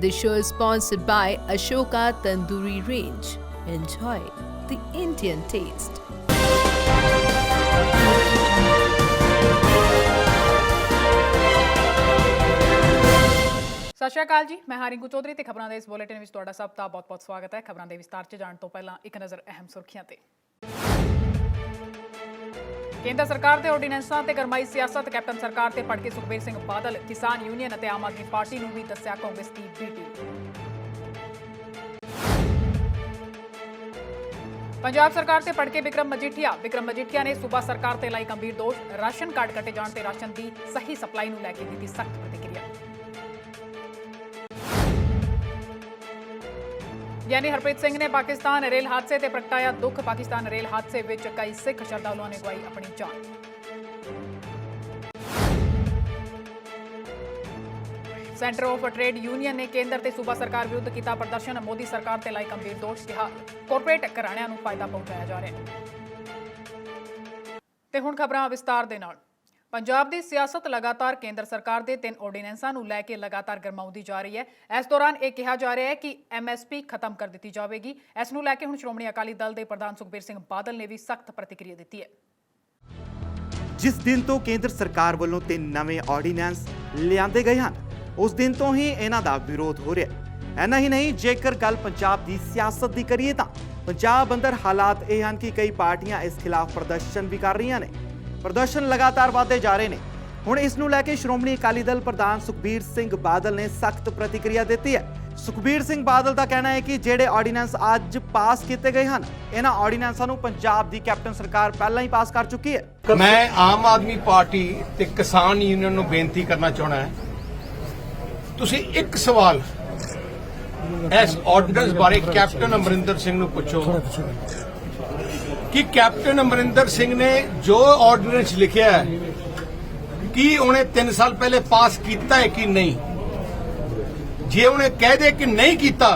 This show is sponsored by Ashoka Tandoori Range. Enjoy the Indian taste. ਸਤਿ ਸ਼੍ਰੀ ਅਕਾਲ ਜੀ, ਮੈਂ ਹਾਰਿੰਕੂ ਚੌਧਰੀ ਤੇ ਖਬਰਾਂ ਦੇ ਇਸ ਬੁਲੇਟਿਨ ਵਿੱਚ ਤੁਹਾਡਾ ਸਭ ਦਾ ਬਹੁਤ-ਬਹੁਤ ਸਵਾਗਤ ਹੈ। ਖਬਰਾਂ ਦੇ ਵਿਸਤਾਰ 'ਚ ਜਾਣ ਤੋਂ ਪਹਿਲਾਂ ਇੱਕ ਨਜ਼ਰ ਅਹਿਮ ਸੁਰਖੀਆਂ ਤੇ। ਕੇਂਦਰ ਸਰਕਾਰ ਦੇ ਆਰਡੀਨੈਂਸਾਂ ਤੇ ਗਰਮਾਈ ਸਿਆਸਤ, ਕੈਪਟਨ ਸਰਕਾਰ ਤੇ ਭੜਕੇ ਸੁਖਬੀਰ ਸਿੰਘ ਬਾਦਲ, ਕਿਸਾਨ ਯੂਨੀਅਨ ਅਤੇ ਆਮ ਆਦਮੀ ਪਾਰਟੀ ਨੂੰ ਵੀ ਦੱਸਿਆ ਕਾਂਗਰਸ ਦੀ ਬੀ ਟੀਮ। ਪੰਜਾਬ ਸਰਕਾਰ ਤੇ ਭੜਕੇ ਵਿਕਰਮ ਮਜੀਠੀਆ ਨੇ ਸੂਬਾ ਸਰਕਾਰ ਤੇ ਲਾਈ ਗੰਭੀਰ ਦੋਸ਼, ਰਾਸ਼ਨ ਕਾਰਡ ਕੱਟੇ ਜਾਣ ਤੇ ਰਾਸ਼ਨ ਦੀ ਸਹੀ ਸਪਲਾਈ ਨੂੰ ਲੈ ਕੇ ਦਿੱਤੀ ਸਖਤ ਪ੍ਰਤੀਕਿਰਿਆ। ਗਿਆਨੀ ਹਰਪ੍ਰੀਤ ਸਿੰਘ ਨੇ ਪਾਕਿਸਤਾਨ ਰੇਲ ਹਾਦਸੇ ਤੇ ਪ੍ਰਗਟਾਇਆ ਦੁੱਖ, ਪਾਕਿਸਤਾਨ ਰੇਲ ਹਾਦਸੇ ਵਿੱਚ ਕਈ ਸਿੱਖ ਸ਼ਰਧਾਲੂਆਂ ਨੇ ਗਵਾਈ ਆਪਣੀ ਜਾਨ। ਸੈਂਟਰ ਆਫ ਟ੍ਰੇਡ ਯੂਨੀਅਨ ਨੇ ਕੇਂਦਰ ਤੇ ਸੂਬਾ ਸਰਕਾਰ ਵਿਰੁੱਧ ਕੀਤਾ ਪ੍ਰਦਰਸ਼ਨ, ਮੋਦੀ ਸਰਕਾਰ ਤੇ ਲਾਈ ਗੰਭੀਰ ਦੋਸ਼, ਕਿਹਾ ਕਾਰਪੋਰੇਟ ਘਰਾਣਿਆਂ ਨੂੰ ਫਾਇਦਾ ਪਹੁੰਚਾਇਆ ਜਾ ਰਿਹਾ ਹੈ। ਤੇ ਹੁਣ ਖਬਰਾਂ ਵਿਸਤਾਰ ਦੇ ਨਾਲ। ਪੰਜਾਬ ਦੀ ਸਿਆਸਤ ਲਗਾਤਾਰ ਕੇਂਦਰ ਸਰਕਾਰ ਦੇ 3 ਆਰਡੀਨੈਂਸਾਂ ਨੂੰ ਲੈ ਕੇ ਲਗਾਤਾਰ ਗਰਮਾਉਂਦੀ ਜਾ ਰਹੀ ਹੈ। ਇਸ ਦੌਰਾਨ ਇਹ ਕਿਹਾ ਜਾ ਰਿਹਾ ਹੈ ਕਿ MSP ਖਤਮ ਕਰ ਦਿੱਤੀ ਜਾਵੇਗੀ। ਇਸ ਨੂੰ ਲੈ ਕੇ ਹੁਣ ਸ਼੍ਰੋਮਣੀ ਅਕਾਲੀ ਦਲ ਦੇ ਪ੍ਰਧਾਨ ਸੁਖਬੀਰ ਸਿੰਘ ਬਾਦਲ ਨੇ ਵੀ ਸਖਤ ਪ੍ਰਤੀਕਿਰਿਆ ਦਿੱਤੀ ਹੈ। ਜਿਸ ਦਿਨ ਤੋਂ ਕੇਂਦਰ ਸਰਕਾਰ ਵੱਲੋਂ 3 ਨਵੇਂ ਆਰਡੀਨੈਂਸ ਲਿਆਂਦੇ ਗਏ ਹਨ, ਉਸ ਦਿਨ ਤੋਂ ਹੀ ਇਹਨਾਂ ਦਾ ਵਿਰੋਧ ਹੋ ਰਿਹਾ ਹੈ। ਇੰਨਾ ਹੀ ਨਹੀਂ, ਜੇਕਰ ਗੱਲ ਪੰਜਾਬ ਦੀ ਸਿਆਸਤ ਦੀ ਕਰੀਏ ਤਾਂ ਪੰਜਾਬ ਅੰਦਰ ਹਾਲਾਤ ਇਹ ਹਨ ਕਿ ਕਈ ਪਾਰਟੀਆਂ ਇਸ ਖਿਲਾਫ ਪ੍ਰਦਰਸ਼ਨ ਵੀ ਕਰ ਰਹੀਆਂ ਨੇ। ਪ੍ਰਦਰਸ਼ਨ ਲਗਾਤਾਰ ਵਧਦੇ ਜਾ ਰਹੇ ਨੇ। ਹੁਣ ਇਸ ਨੂੰ ਲੈ ਕੇ ਸ਼੍ਰੋਮਣੀ ਅਕਾਲੀ ਦਲ ਪ੍ਰਧਾਨ ਸੁਖਬੀਰ ਸਿੰਘ ਬਾਦਲ ਨੇ ਸਖਤ ਪ੍ਰਤੀਕਿਰਿਆ ਦਿੱਤੀ ਹੈ। ਸੁਖਬੀਰ ਸਿੰਘ ਬਾਦਲ ਦਾ ਕਹਿਣਾ ਹੈ ਕਿ ਜਿਹੜੇ ਆਰਡੀਨੈਂਸ ਅੱਜ ਪਾਸ ਕੀਤੇ ਗਏ ਹਨ, ਇਹਨਾਂ ਆਰਡੀਨੈਂਸਾਂ ਨੂੰ ਪੰਜਾਬ ਦੀ ਕੈਪਟਨ ਸਰਕਾਰ ਪਹਿਲਾਂ ਹੀ ਪਾਸ ਕਰ ਚੁੱਕੀ ਹੈ। ਮੈਂ ਆਮ ਆਦਮੀ ਪਾਰਟੀ ਤੇ ਕਿਸਾਨ ਯੂਨੀਅਨ ਨੂੰ ਬੇਨਤੀ ਕਰਨਾ ਚਾਹੁੰਦਾ ਹਾਂ, ਤੁਸੀਂ ਇੱਕ ਸਵਾਲ ਇਸ ਆਰਡੀਨੈਂਸ ਬਾਰੇ ਕੈਪਟਨ ਅਮਰਿੰਦਰ ਸਿੰਘ ਨੂੰ ਪੁੱਛੋ ਕਿ ਕੈਪਟਨ ਅਮਰਿੰਦਰ ਸਿੰਘ ਨੇ ਜੋ ਆਰਡੀਨੈਂਸ ਲਿਖਿਆ ਹੈ ਕੀ ਉਹਨੇ 3 ਸਾਲ ਪਹਿਲੇ ਪਾਸ ਕੀਤਾ ਹੈ ਕਿ ਨਹੀਂ। ਜੇ ਉਹਨੇ ਕਹਿ ਦੇ ਕਿ ਨਹੀਂ ਕੀਤਾ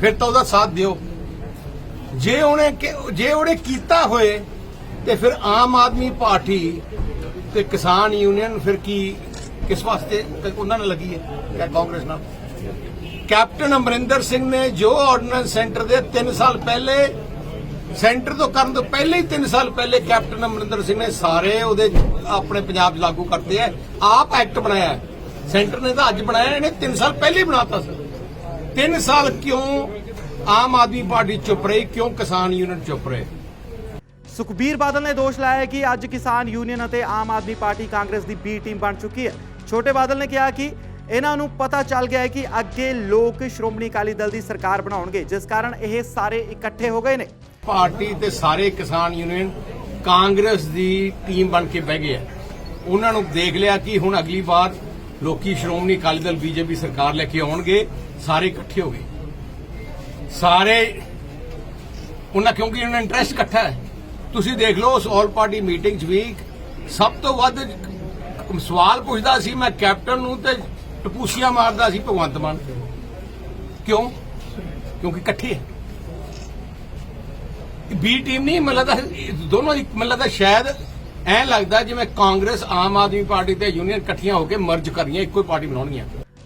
ਫਿਰ ਤਾਂ ਉਹਦਾ ਸਾਥ ਦਿਓ। ਜੇ ਉਹਨੇ ਕੀਤਾ ਹੋਏ ਤੇ ਫਿਰ ਆਮ ਆਦਮੀ ਪਾਰਟੀ ਤੇ ਕਿਸਾਨ ਯੂਨੀਅਨ ਫਿਰ ਕਿਸ ਵਾਸਤੇ ਉਹਨਾਂ ਨਾਲ ਲੱਗੀ ਹੈ ਜਾਂ ਕਾਂਗਰਸ ਨਾਲ। ਕੈਪਟਨ ਅਮਰਿੰਦਰ ਸਿੰਘ ਨੇ ਜੋ ਆਰਡੀਨੈਂਸ ਸੈਂਟਰ ਦੇ 3 ਸਾਲ ਪਹਿਲੇ ਸੈਂਟਰ ਤੋਂ ਕਰਨ ਤੋਂ ਪਹਿਲੇ ਹੀ 3 ਸਾਲ ਪਹਿਲੇ ਕੈਪਟਨ ਅਮਰਿੰਦਰ ਸਿੰਘ ਨੇ ਸਾਰੇ ਉਹਦੇ ਆਪਣੇ ਪੰਜਾਬ 'ਚ ਲਾਗੂ ਕਰਤੇ ਹੈ। ਆਪ ਐਕਟ ਬਣਾਇਆ, ਸੈਂਟਰ ਨੇ ਤਾਂ ਅੱਜ ਬਣਾਇਆ, ਇਹਨੇ 3 ਸਾਲ ਪਹਿਲੇ ਹੀ ਬਣਾਤਾ ਸੀ। 3 ਸਾਲ ਕਿਉਂ ਆਮ ਆਦਮੀ ਪਾਰਟੀ ਚੁੱਪ ਰਹੀ, ਕਿਉਂ ਕਿਸਾਨ ਯੂਨੀਅਨ ਚੁੱਪ ਰਹੇ। ਸੁਖਬੀਰ ਬਾਦਲ ਨੇ ਦੋਸ਼ ਲਾਇਆ ਕਿ ਅੱਜ ਕਿਸਾਨ ਯੂਨੀਅਨ ਅਤੇ ਆਮ ਆਦਮੀ ਪਾਰਟੀ ਕਾਂਗਰਸ ਦੀ ਬੀ ਟੀਮ ਬਣ ਚੁੱਕੀ ਹੈ। ਛੋਟੇ ਬਾਦਲ ਨੇ ਕਿਹਾ ਕਿ ਇਹਨਾਂ ਨੂੰ ਪਤਾ ਚੱਲ ਗਿਆ ਹੈ ਕਿ ਅੱਗੇ ਲੋਕ ਸ਼੍ਰੋਮਣੀ ਅਕਾਲੀ ਦਲ ਦੀ ਸਰਕਾਰ ਬਣਾਉਣਗੇ, ਜਿਸ ਕਾਰਨ ਇਹ ਸਾਰੇ ਇਕੱਠੇ ਹੋ ਗਏ ਨੇ। ਪਾਰਟੀ ਤੇ ਸਾਰੇ ਕਿਸਾਨ ਯੂਨੀਅਨ ਕਾਂਗਰਸ ਦੀ ਟੀਮ ਬਣ ਕੇ ਬਹਿ ਗਏ ਆ। ਉਹਨਾਂ ਨੂੰ ਦੇਖ ਲਿਆ ਕਿ ਹੁਣ ਅਗਲੀ ਵਾਰ ਲੋਕੀ ਸ਼੍ਰੋਮਣੀ ਅਕਾਲੀ ਦਲ BJP ਸਰਕਾਰ ਲੈ ਕੇ ਆਉਣਗੇ, ਸਾਰੇ ਇਕੱਠੇ ਹੋ ਗਏ ਸਾਰੇ ਉਹਨਾਂ, ਕਿਉਂਕਿ ਉਹਨਾਂ ਦਾ ਇੰਟਰਸਟ ਇਕੱਠਾ ਹੈ। ਤੁਸੀਂ ਦੇਖ ਲਓ ਉਸ ਆਲ ਪਾਰਟੀ ਮੀਟਿੰਗ 'ਚ ਵੀ ਸਭ ਤੋਂ ਵੱਧ ਸਵਾਲ ਪੁੱਛਦਾ ਸੀ ਮੈਂ ਕੈਪਟਨ ਨੂੰ ਤੇ ਟਪੂਸੀਆਂ ਮਾਰਦਾ ਸੀ ਭਗਵੰਤ ਮਾਨ। ਕਿਉਂ? ਕਿਉਂਕਿ ਇਕੱਠੇ ਹੈ। ਬੀ ਟੀਮ ਨਹੀਂ, ਮੈਨੂੰ ਲੱਗਦਾ ਦੋਨੋਂ ਦੀ, ਮੈਨੂੰ ਲੱਗਦਾ ਸ਼ਾਇਦ ਐਂ ਲੱਗਦਾ ਜਿਵੇਂ ਕਾਂਗਰਸ ਆਮ ਆਦਮੀ ਪਾਰਟੀ ਤੇ ਯੂਨੀਅਨ ਇਕੱਠੀਆਂ ਹੋ ਕੇ ਮਰਜ ਕਰੀਆਂ, ਇੱਕੋ ਹੀ ਪਾਰਟੀ ਬਣਾਉਣਗੀਆਂ।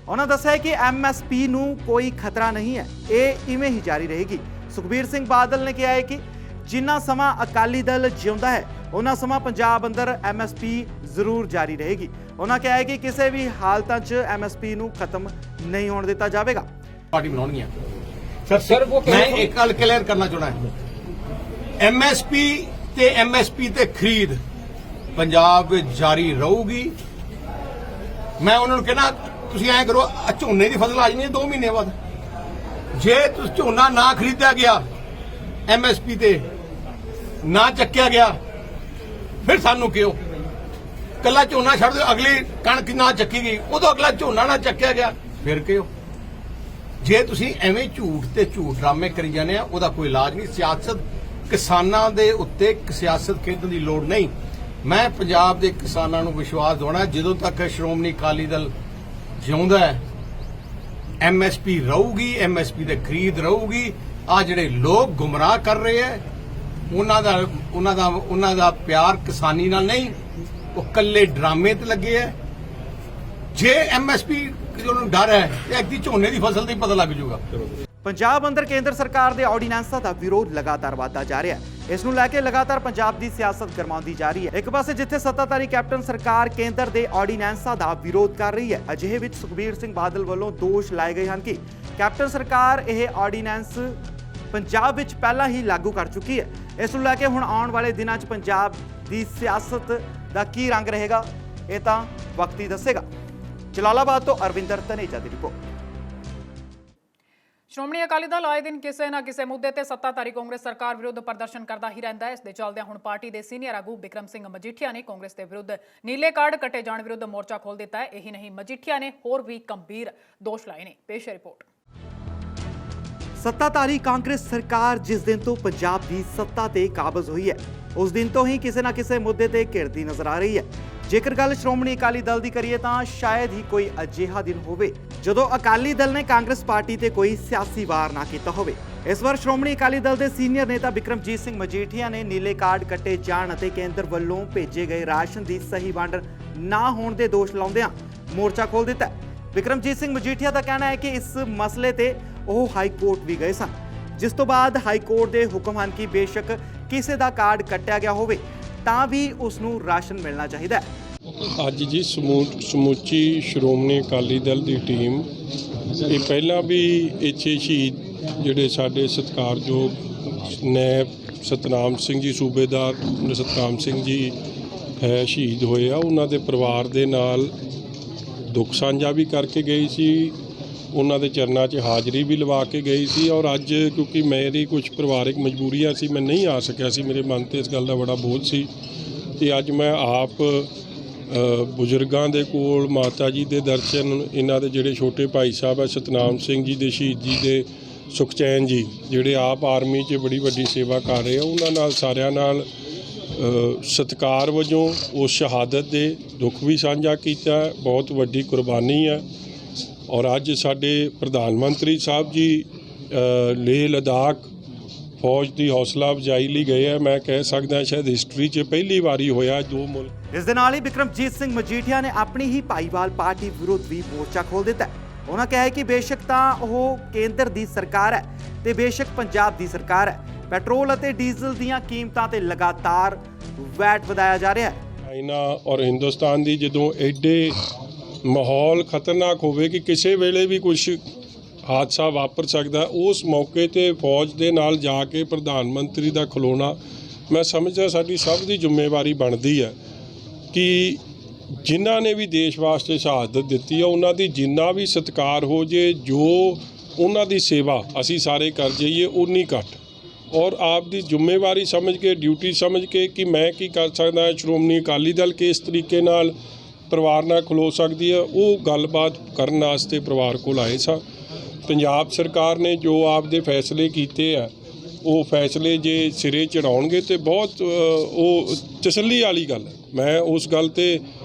ਉਹਨਾਂ ਦੱਸਿਆ ਕਿ MSP ਨੂੰ ਕੋਈ ਖਤਰਾ ਨਹੀਂ ਹੈ, ਇਹ ਇਵੇਂ ਹੀ ਜਾਰੀ ਰਹੇਗੀ। ਸੁਖਬੀਰ ਸਿੰਘ ਬਾਦਲ ਨੇ ਕਿਹਾ ਹੈ ਕਿ ਜਿੰਨਾ ਸਮਾਂ ਅਕਾਲੀ ਦਲ ਜਿਉਂਦਾ ਹੈ ਉਹਨਾਂ ਸਮਾਂ ਪੰਜਾਬ ਅੰਦਰ MSP ਜ਼ਰੂਰ ਜਾਰੀ ਰਹੇਗੀ। ਉਹਨਾਂ ਕਿਹਾ ਹੈ ਕਿ ਕਿਸੇ ਵੀ ਹਾਲਤਾਂ 'ਚ MSP ਨੂੰ ਖਤਮ ਨਹੀਂ ਹੋਣ ਦਿੱਤਾ ਜਾਵੇਗਾ। ਪਾਰਟੀ ਬਣਾਉਣਗੀਆਂ। ਸਰ ਮੈਂ ਇੱਕ ਗੱਲ ਕਲੀਅਰ ਕਰਨਾ ਚਾਹੁੰਦਾ ਹਾਂ, MSP ਤੇ MSP ਤੇ ਖਰੀਦ ਪੰਜਾਬ ਵਿੱਚ ਜਾਰੀ ਰਹੂਗੀ। ਮੈਂ ਉਹਨਾਂ ਨੂੰ ਕਹਿਣਾ ਤੁਸੀਂ ਐਂ ਕਰੋ, ਝੋਨੇ ਦੀ ਫਸਲ ਆ ਜਾਣੀ ਹੈ 2 ਮਹੀਨੇ ਬਾਅਦ। ਜੇ ਤੁਸੀਂ ਝੋਨਾ ਨਾ ਖਰੀਦਿਆ ਗਿਆ MSP ਤੇ ਨਾ ਚੱਕਿਆ ਗਿਆ ਫਿਰ ਸਾਨੂੰ ਕਿਉਂ ਕੱਲਾ ਝੋਨਾ ਛੱਡ ਦਿਓ, ਅਗਲੀ ਕਣਕ ਨਾ ਚੱਕੀ ਗਈ ਉਦੋਂ ਅਗਲਾ ਝੋਨਾ ਨਾ ਚੱਕਿਆ ਗਿਆ ਫਿਰ ਕਿਉਂ। ਜੇ ਤੁਸੀਂ ਐਵੇਂ ਝੂਠ ਤੇ ਝੂਠ ਡਰਾਮੇ ਕਰੀ ਜਾਂਦੇ ਆ, ਉਹਦਾ ਕੋਈ ਇਲਾਜ ਨਹੀਂ। ਸਿਆਸਤ ਕਿਸਾਨਾਂ ਦੇ ਉੱਤੇ ਸਿਆਸਤ ਖੇਡਣ ਦੀ ਲੋੜ ਨਹੀਂ। ਮੈਂ ਪੰਜਾਬ ਦੇ ਕਿਸਾਨਾਂ ਨੂੰ ਵਿਸ਼ਵਾਸ ਦਿਵਾਉਣਾ, ਜਦੋਂ ਤੱਕ ਸ਼੍ਰੋਮਣੀ ਅਕਾਲੀ ਦਲ ਜਿਉਂਦਾ ਹੈ MSP ਰਹੂਗੀ, MSP ਤੇ ਖਰੀਦ ਰਹੂਗੀ। ਆ ਜਿਹੜੇ ਲੋਕ ਗੁੰਮਰਾਹ ਕਰ ਰਹੇ ਹੈ ਉਹਨਾਂ ਦਾ ਪਿਆਰ ਕਿਸਾਨੀ ਨਾਲ ਨਹੀਂ, ਉਹ ਕੱਲੇ ਡਰਾਮੇ ਤੇ ਲੱਗੇ ਹੈ। ਜੇ MSP ਕਿ ਉਹਨਾਂ ਨੂੰ ਡਰ ਹੈ ਤੇ ਐਕਤੀ ਝੋਨੇ ਦੀ ਫਸਲ ਦਾ ਹੀ ਪਤਾ ਲੱਗ ਜਾਊਗਾ। ਪੰਜਾਬ ਅੰਦਰ ਕੇਂਦਰ ਸਰਕਾਰ ਦੇ ਆਰਡੀਨੈਂਸਾਂ ਦਾ ਵਿਰੋਧ ਲਗਾਤਾਰ ਵਧਦਾ ਜਾ ਰਿਹਾ ਹੈ। ਇਸ ਨੂੰ ਲੈ ਕੇ ਲਗਾਤਾਰ ਪੰਜਾਬ ਦੀ ਸਿਆਸਤ ਗਰਮਾਉਂਦੀ ਜਾ ਰਹੀ ਹੈ। ਇੱਕ ਪਾਸੇ ਜਿੱਥੇ ਸੱਤਾਧਾਰੀ ਕੈਪਟਨ ਸਰਕਾਰ ਕੇਂਦਰ ਦੇ ਆਰਡੀਨੈਂਸਾਂ ਦਾ ਵਿਰੋਧ ਕਰ ਰਹੀ ਹੈ, ਅਜਿਹੇ ਵਿੱਚ ਸੁਖਬੀਰ ਸਿੰਘ ਬਾਦਲ ਵੱਲੋਂ ਦੋਸ਼ ਲਾਏ ਗਏ ਹਨ ਕਿ ਕੈਪਟਨ ਸਰਕਾਰ ਇਹ ਆਰਡੀਨੈਂਸ ਪੰਜਾਬ ਵਿੱਚ ਪਹਿਲਾਂ ਹੀ ਲਾਗੂ ਕਰ ਚੁੱਕੀ ਹੈ। ਇਸ ਨੂੰ ਲੈ ਕੇ ਹੁਣ ਆਉਣ ਵਾਲੇ ਦਿਨਾਂ 'ਚ ਪੰਜਾਬ ਦੀ ਸਿਆਸਤ ਦਾ ਕੀ ਰੰਗ ਰਹੇਗਾ, ਇਹ ਤਾਂ ਵਕਤ ਹੀ ਦੱਸੇਗਾ। ਜਲਾਲਾਬਾਦ ਤੋਂ ਅਰਵਿੰਦਰ ਧਨੇਜਾ ਦੀ ਰਿਪੋਰਟ। ਸ਼੍ਰੋਮਣੀ ਅਕਾਲੀ ਦਲ ਆਏ ਦਿਨ ਕਿਸੇ ਨਾ ਕਿਸੇ ਮੁੱਦੇ ਤੇ ਸੱਤਾਧਾਰੀ ਕਾਂਗਰਸ ਸਰਕਾਰ ਵਿਰੁੱਧ ਪ੍ਰਦਰਸ਼ਨ ਕਰਦਾ ਹੀ ਰਹਿੰਦਾ ਹੈ। ਇਸ ਦੇ ਚੱਲਦਿਆਂ ਹੁਣ ਪਾਰਟੀ ਦੇ ਸੀਨੀਅਰ ਆਗੂ ਬਿਕਰਮ ਸਿੰਘ ਮਜੀਠੀਆ ਨੇ ਕਾਂਗਰਸ ਦੇ ਵਿਰੁੱਧ ਨੀਲੇ ਕਾਰਡ ਕੱਟੇ ਜਾਣ ਵਿਰੁੱਧ ਮੋਰਚਾ ਖੋਲ੍ਹ ਦਿੱਤਾ ਹੈ। ਇਹੀ ਨਹੀਂ, ਮਜੀਠੀਆ ਨੇ ਹੋਰ ਵੀ ਗੰਭੀਰ ਦੋਸ਼ ਲਾਏ ਨੇ। ਪੇਸ਼ ਹੈ ਰਿਪੋਰਟ। ਸੱਤਾਧਾਰੀ ਕਾਂਗਰਸ ਸਰਕਾਰ ਜਿਸ ਦਿਨ ਤੋਂ ਪੰਜਾਬ ਦੀ ਸੱਤਾ ਤੇ ਕਾਬਜ਼ ਹੋਈ ਹੈ, ਉਸ ਦਿਨ ਤੋਂ ਹੀ ਕਿਸੇ ਨਾ ਕਿਸੇ ਮੁੱਦੇ ਤੇ ਘਿਰਦੀ ਨਜ਼ਰ ਆ ਰਹੀ ਹੈ। ਜੇਕਰ ਗੱਲ ਸ਼੍ਰੋਮਣੀ ਅਕਾਲੀ ਦਲ ਦੀ ਕਰੀਏ ਤਾਂ ਸ਼ਾਇਦ ਹੀ ਕੋਈ ਅਜਿਹਾ ਦਿਨ ਹੋਵੇ ਜਦੋਂ ਅਕਾਲੀ ਦਲ ਨੇ ਕਾਂਗਰਸ ਪਾਰਟੀ ਤੇ ਕੋਈ ਸਿਆਸੀ ਵਾਰ ਨਾ ਕੀਤਾ ਹੋਵੇ। ਇਸ ਵਾਰ ਸ਼੍ਰੋਮਣੀ ਅਕਾਲੀ ਦਲ ਦੇ ਸੀਨੀਅਰ ਨੇਤਾ ਬਿਕਰਮਜੀਤ ਸਿੰਘ ਮਜੀਠੀਆ ਨੇ ਨੀਲੇ ਕਾਰਡ ਕੱਟੇ ਜਾਣ ਅਤੇ ਕੇਂਦਰ ਵੱਲੋਂ ਭੇਜੇ ਗਏ ਰਾਸ਼ਨ ਦੀ ਸਹੀ ਵੰਡ ਨਾ ਹੋਣ ਦੇ ਦੋਸ਼ ਲਾਉਂਦਿਆਂ ਮੋਰਚਾ ਖੋਲ੍ਹ ਦਿੱਤਾ। ਬਿਕਰਮਜੀਤ ਸਿੰਘ ਮਜੀਠੀਆ ਦਾ ਕਹਿਣਾ ਹੈ ਕਿ ਇਸ ਮਸਲੇ ਤੇ ਉਹ ਹਾਈ ਕੋਰਟ ਵੀ ਗਏ ਸਨ, ਜਿਸ ਤੋਂ ਬਾਅਦ ਹਾਈ ਕੋਰਟ ਦੇ ਹੁਕਮ ਹਨ ਕਿ ਬੇਸ਼ੱਕ ਕਿਸੇ ਦਾ ਕਾਰਡ ਕੱਟਿਆ ਗਿਆ ਹੋਵੇ ਤਾਂ ਵੀ ਉਸ ਨੂੰ ਰਾਸ਼ਨ ਮਿਲਣਾ ਚਾਹੀਦਾ ਹੈ। ਅੱਜ ਜੀ ਸਮੁੱਚੀ ਸ਼੍ਰੋਮਣੀ ਅਕਾਲੀ ਦਲ ਦੀ ਟੀਮ ਇਹ ਪਹਿਲਾਂ ਵੀ ਇੱਥੇ ਸ਼ਹੀਦ ਜਿਹੜੇ ਸਾਡੇ ਸਤਿਕਾਰਯੋਗ ਨੈਬ ਸਤਨਾਮ ਸਿੰਘ ਜੀ ਸੂਬੇਦਾਰ ਸਤਨਾਮ ਸਿੰਘ ਜੀ ਹੈ ਸ਼ਹੀਦ ਹੋਏ ਆ, ਉਹਨਾਂ ਦੇ ਪਰਿਵਾਰ ਦੇ ਨਾਲ ਦੁੱਖ ਸਾਂਝਾ ਵੀ ਕਰਕੇ ਗਈ ਸੀ, ਉਹਨਾਂ ਦੇ ਚਰਨਾਂ 'ਚ ਹਾਜ਼ਰੀ ਵੀ ਲਵਾ ਕੇ ਗਈ ਸੀ। ਔਰ ਅੱਜ ਕਿਉਂਕਿ ਮੇਰੀ ਕੁਝ ਪਰਿਵਾਰਿਕ ਮਜਬੂਰੀਆਂ ਸੀ, ਮੈਂ ਨਹੀਂ ਆ ਸਕਿਆ ਸੀ, ਮੇਰੇ ਮਨ 'ਤੇ ਇਸ ਗੱਲ ਦਾ ਬੜਾ ਬੋਝ ਸੀ ਤੇ ਅੱਜ ਮੈਂ ਆਪ ਬਜ਼ੁਰਗਾਂ ਦੇ ਕੋਲ ਮਾਤਾ ਜੀ ਦੇ ਦਰਸ਼ਨ, ਇਹਨਾਂ ਦੇ ਜਿਹੜੇ ਛੋਟੇ ਭਾਈ ਸਾਹਿਬ ਹੈ ਸਤਨਾਮ ਸਿੰਘ ਜੀ ਦੇ ਸ਼ਹੀਦ ਜੀ ਦੇ ਸੁਖਚੈਨ ਜੀ ਜਿਹੜੇ ਆਪ ਆਰਮੀ 'ਚ ਬੜੀ ਵੱਡੀ ਸੇਵਾ ਕਰ ਰਹੇ ਆ, ਉਹਨਾਂ ਨਾਲ ਸਾਰਿਆਂ ਨਾਲ ਸਤਿਕਾਰ ਵਜੋਂ ਉਸ ਸ਼ਹਾਦਤ ਦੇ ਦੁੱਖ ਵੀ ਸਾਂਝਾ ਕੀਤਾ। ਬਹੁਤ ਵੱਡੀ ਕੁਰਬਾਨੀ ਹੈ। ਔਰ ਅੱਜ ਸਾਡੇ ਪ੍ਰਧਾਨ ਮੰਤਰੀ ਸਾਹਿਬ ਜੀ ਲੇਹ ਲਦਾਖ ਫੌਜ ਦੀ ਹੌਸਲਾ ਅਫਜ਼ਾਈ ਲਈ ਗਏ ਆ। ਮੈਂ ਕਹਿ ਸਕਦਾ ਸ਼ਾਇਦ ਹਿਸਟਰੀ 'ਚ ਪਹਿਲੀ ਵਾਰੀ ਹੋਇਆ ਦੋ ਮੁਲਕ। ਇਸ ਦੇ ਨਾਲ ਹੀ ਬਿਕਰਮਜੀਤ ਸਿੰਘ ਮਜੀਠੀਆ ਨੇ ਆਪਣੀ ਹੀ ਭਾਈਵਾਲ ਪਾਰਟੀ ਵਿਰੁੱਧ ਵੀ ਮੋਰਚਾ ਖੋਲ੍ਹ ਦਿੱਤਾ। ਉਹਨਾਂ ਕਿਹਾ ਹੈ ਕਿ ਬੇਸ਼ੱਕ ਤਾਂ ਉਹ ਕੇਂਦਰ ਦੀ ਸਰਕਾਰ ਹੈ ਤੇ ਬੇਸ਼ੱਕ ਪੰਜਾਬ ਦੀ ਸਰਕਾਰ ਹੈ, ਪੈਟਰੋਲ ਅਤੇ ਡੀਜ਼ਲ ਦੀਆਂ ਕੀਮਤਾਂ ਤੇ ਲਗਾਤਾਰ ਵੈਟ ਵਧਾਇਆ ਜਾ ਰਿਹਾ ਹੈ। ਚਾਈਨਾ ਔਰ ਹਿੰਦੁਸਤਾਨ ਦੀ ਜਦੋਂ ਐਡੇ ਮਾਹੌਲ ਖਤਰਨਾਕ ਹੋਵੇ ਕਿ ਕਿਸੇ ਵੇਲੇ ਵੀ ਕੁਝ ਹਾਦਸਾ ਵਾਪਰ ਸਕਦਾ, ਉਸ ਮੌਕੇ ਤੇ ਫੌਜ ਦੇ ਨਾਲ ਜਾ ਕੇ ਪ੍ਰਧਾਨ ਮੰਤਰੀ ਦਾ ਖਲੋਣਾ ਮੈਂ ਸਮਝਦਾ ਸਾਡੀ ਸਭ ਦੀ ਜ਼ਿੰਮੇਵਾਰੀ ਬਣਦੀ ਹੈ ਕਿ ਜਿਨ੍ਹਾਂ ਨੇ ਵੀ ਦੇਸ਼ ਵਾਸਤੇ ਸ਼ਹਾਦਤ ਦਿੱਤੀ ਹੈ ਉਹਨਾਂ ਦੀ ਜਿੰਨਾ ਵੀ ਸਤਿਕਾਰ ਹੋ ਜੇ, ਜੋ ਉਹਨਾਂ ਦੀ ਸੇਵਾ ਅਸੀਂ ਸਾਰੇ ਕਰ ਜਾਈਏ ਉਨੀ ਘੱਟ। ਔਰ ਆਪ ਦੀ ਜ਼ਿੰਮੇਵਾਰੀ ਸਮਝ ਕੇ, ਡਿਊਟੀ ਸਮਝ ਕੇ ਕਿ ਮੈਂ ਕੀ ਕਰ ਸਕਦਾ, ਸ਼੍ਰੋਮਣੀ ਅਕਾਲੀ ਦਲ ਕਿਸ ਤਰੀਕੇ ਨਾਲ ਪਰਿਵਾਰ ਨਾਲ ਖਲੋ ਸਕਦੀ ਹੈ, ਉਹ ਗੱਲਬਾਤ ਕਰਨ ਵਾਸਤੇ ਪਰਿਵਾਰ ਕੋਲ ਆਏ ਸਾਂ। ਪੰਜਾਬ ਸਰਕਾਰ ਨੇ ਜੋ ਆਪਦੇ ਫੈਸਲੇ ਕੀਤੇ ਆ ਉਹ ਫੈਸਲੇ ਜੇ ਸਿਰੇ ਚੜਾਉਣਗੇ ਤੇ ਬਹੁਤ ਉਹ ਤਸੱਲੀ ਵਾਲੀ ਗੱਲ ਹੈ। ਮੈਂ ਉਸ ਗੱਲ ਤੇ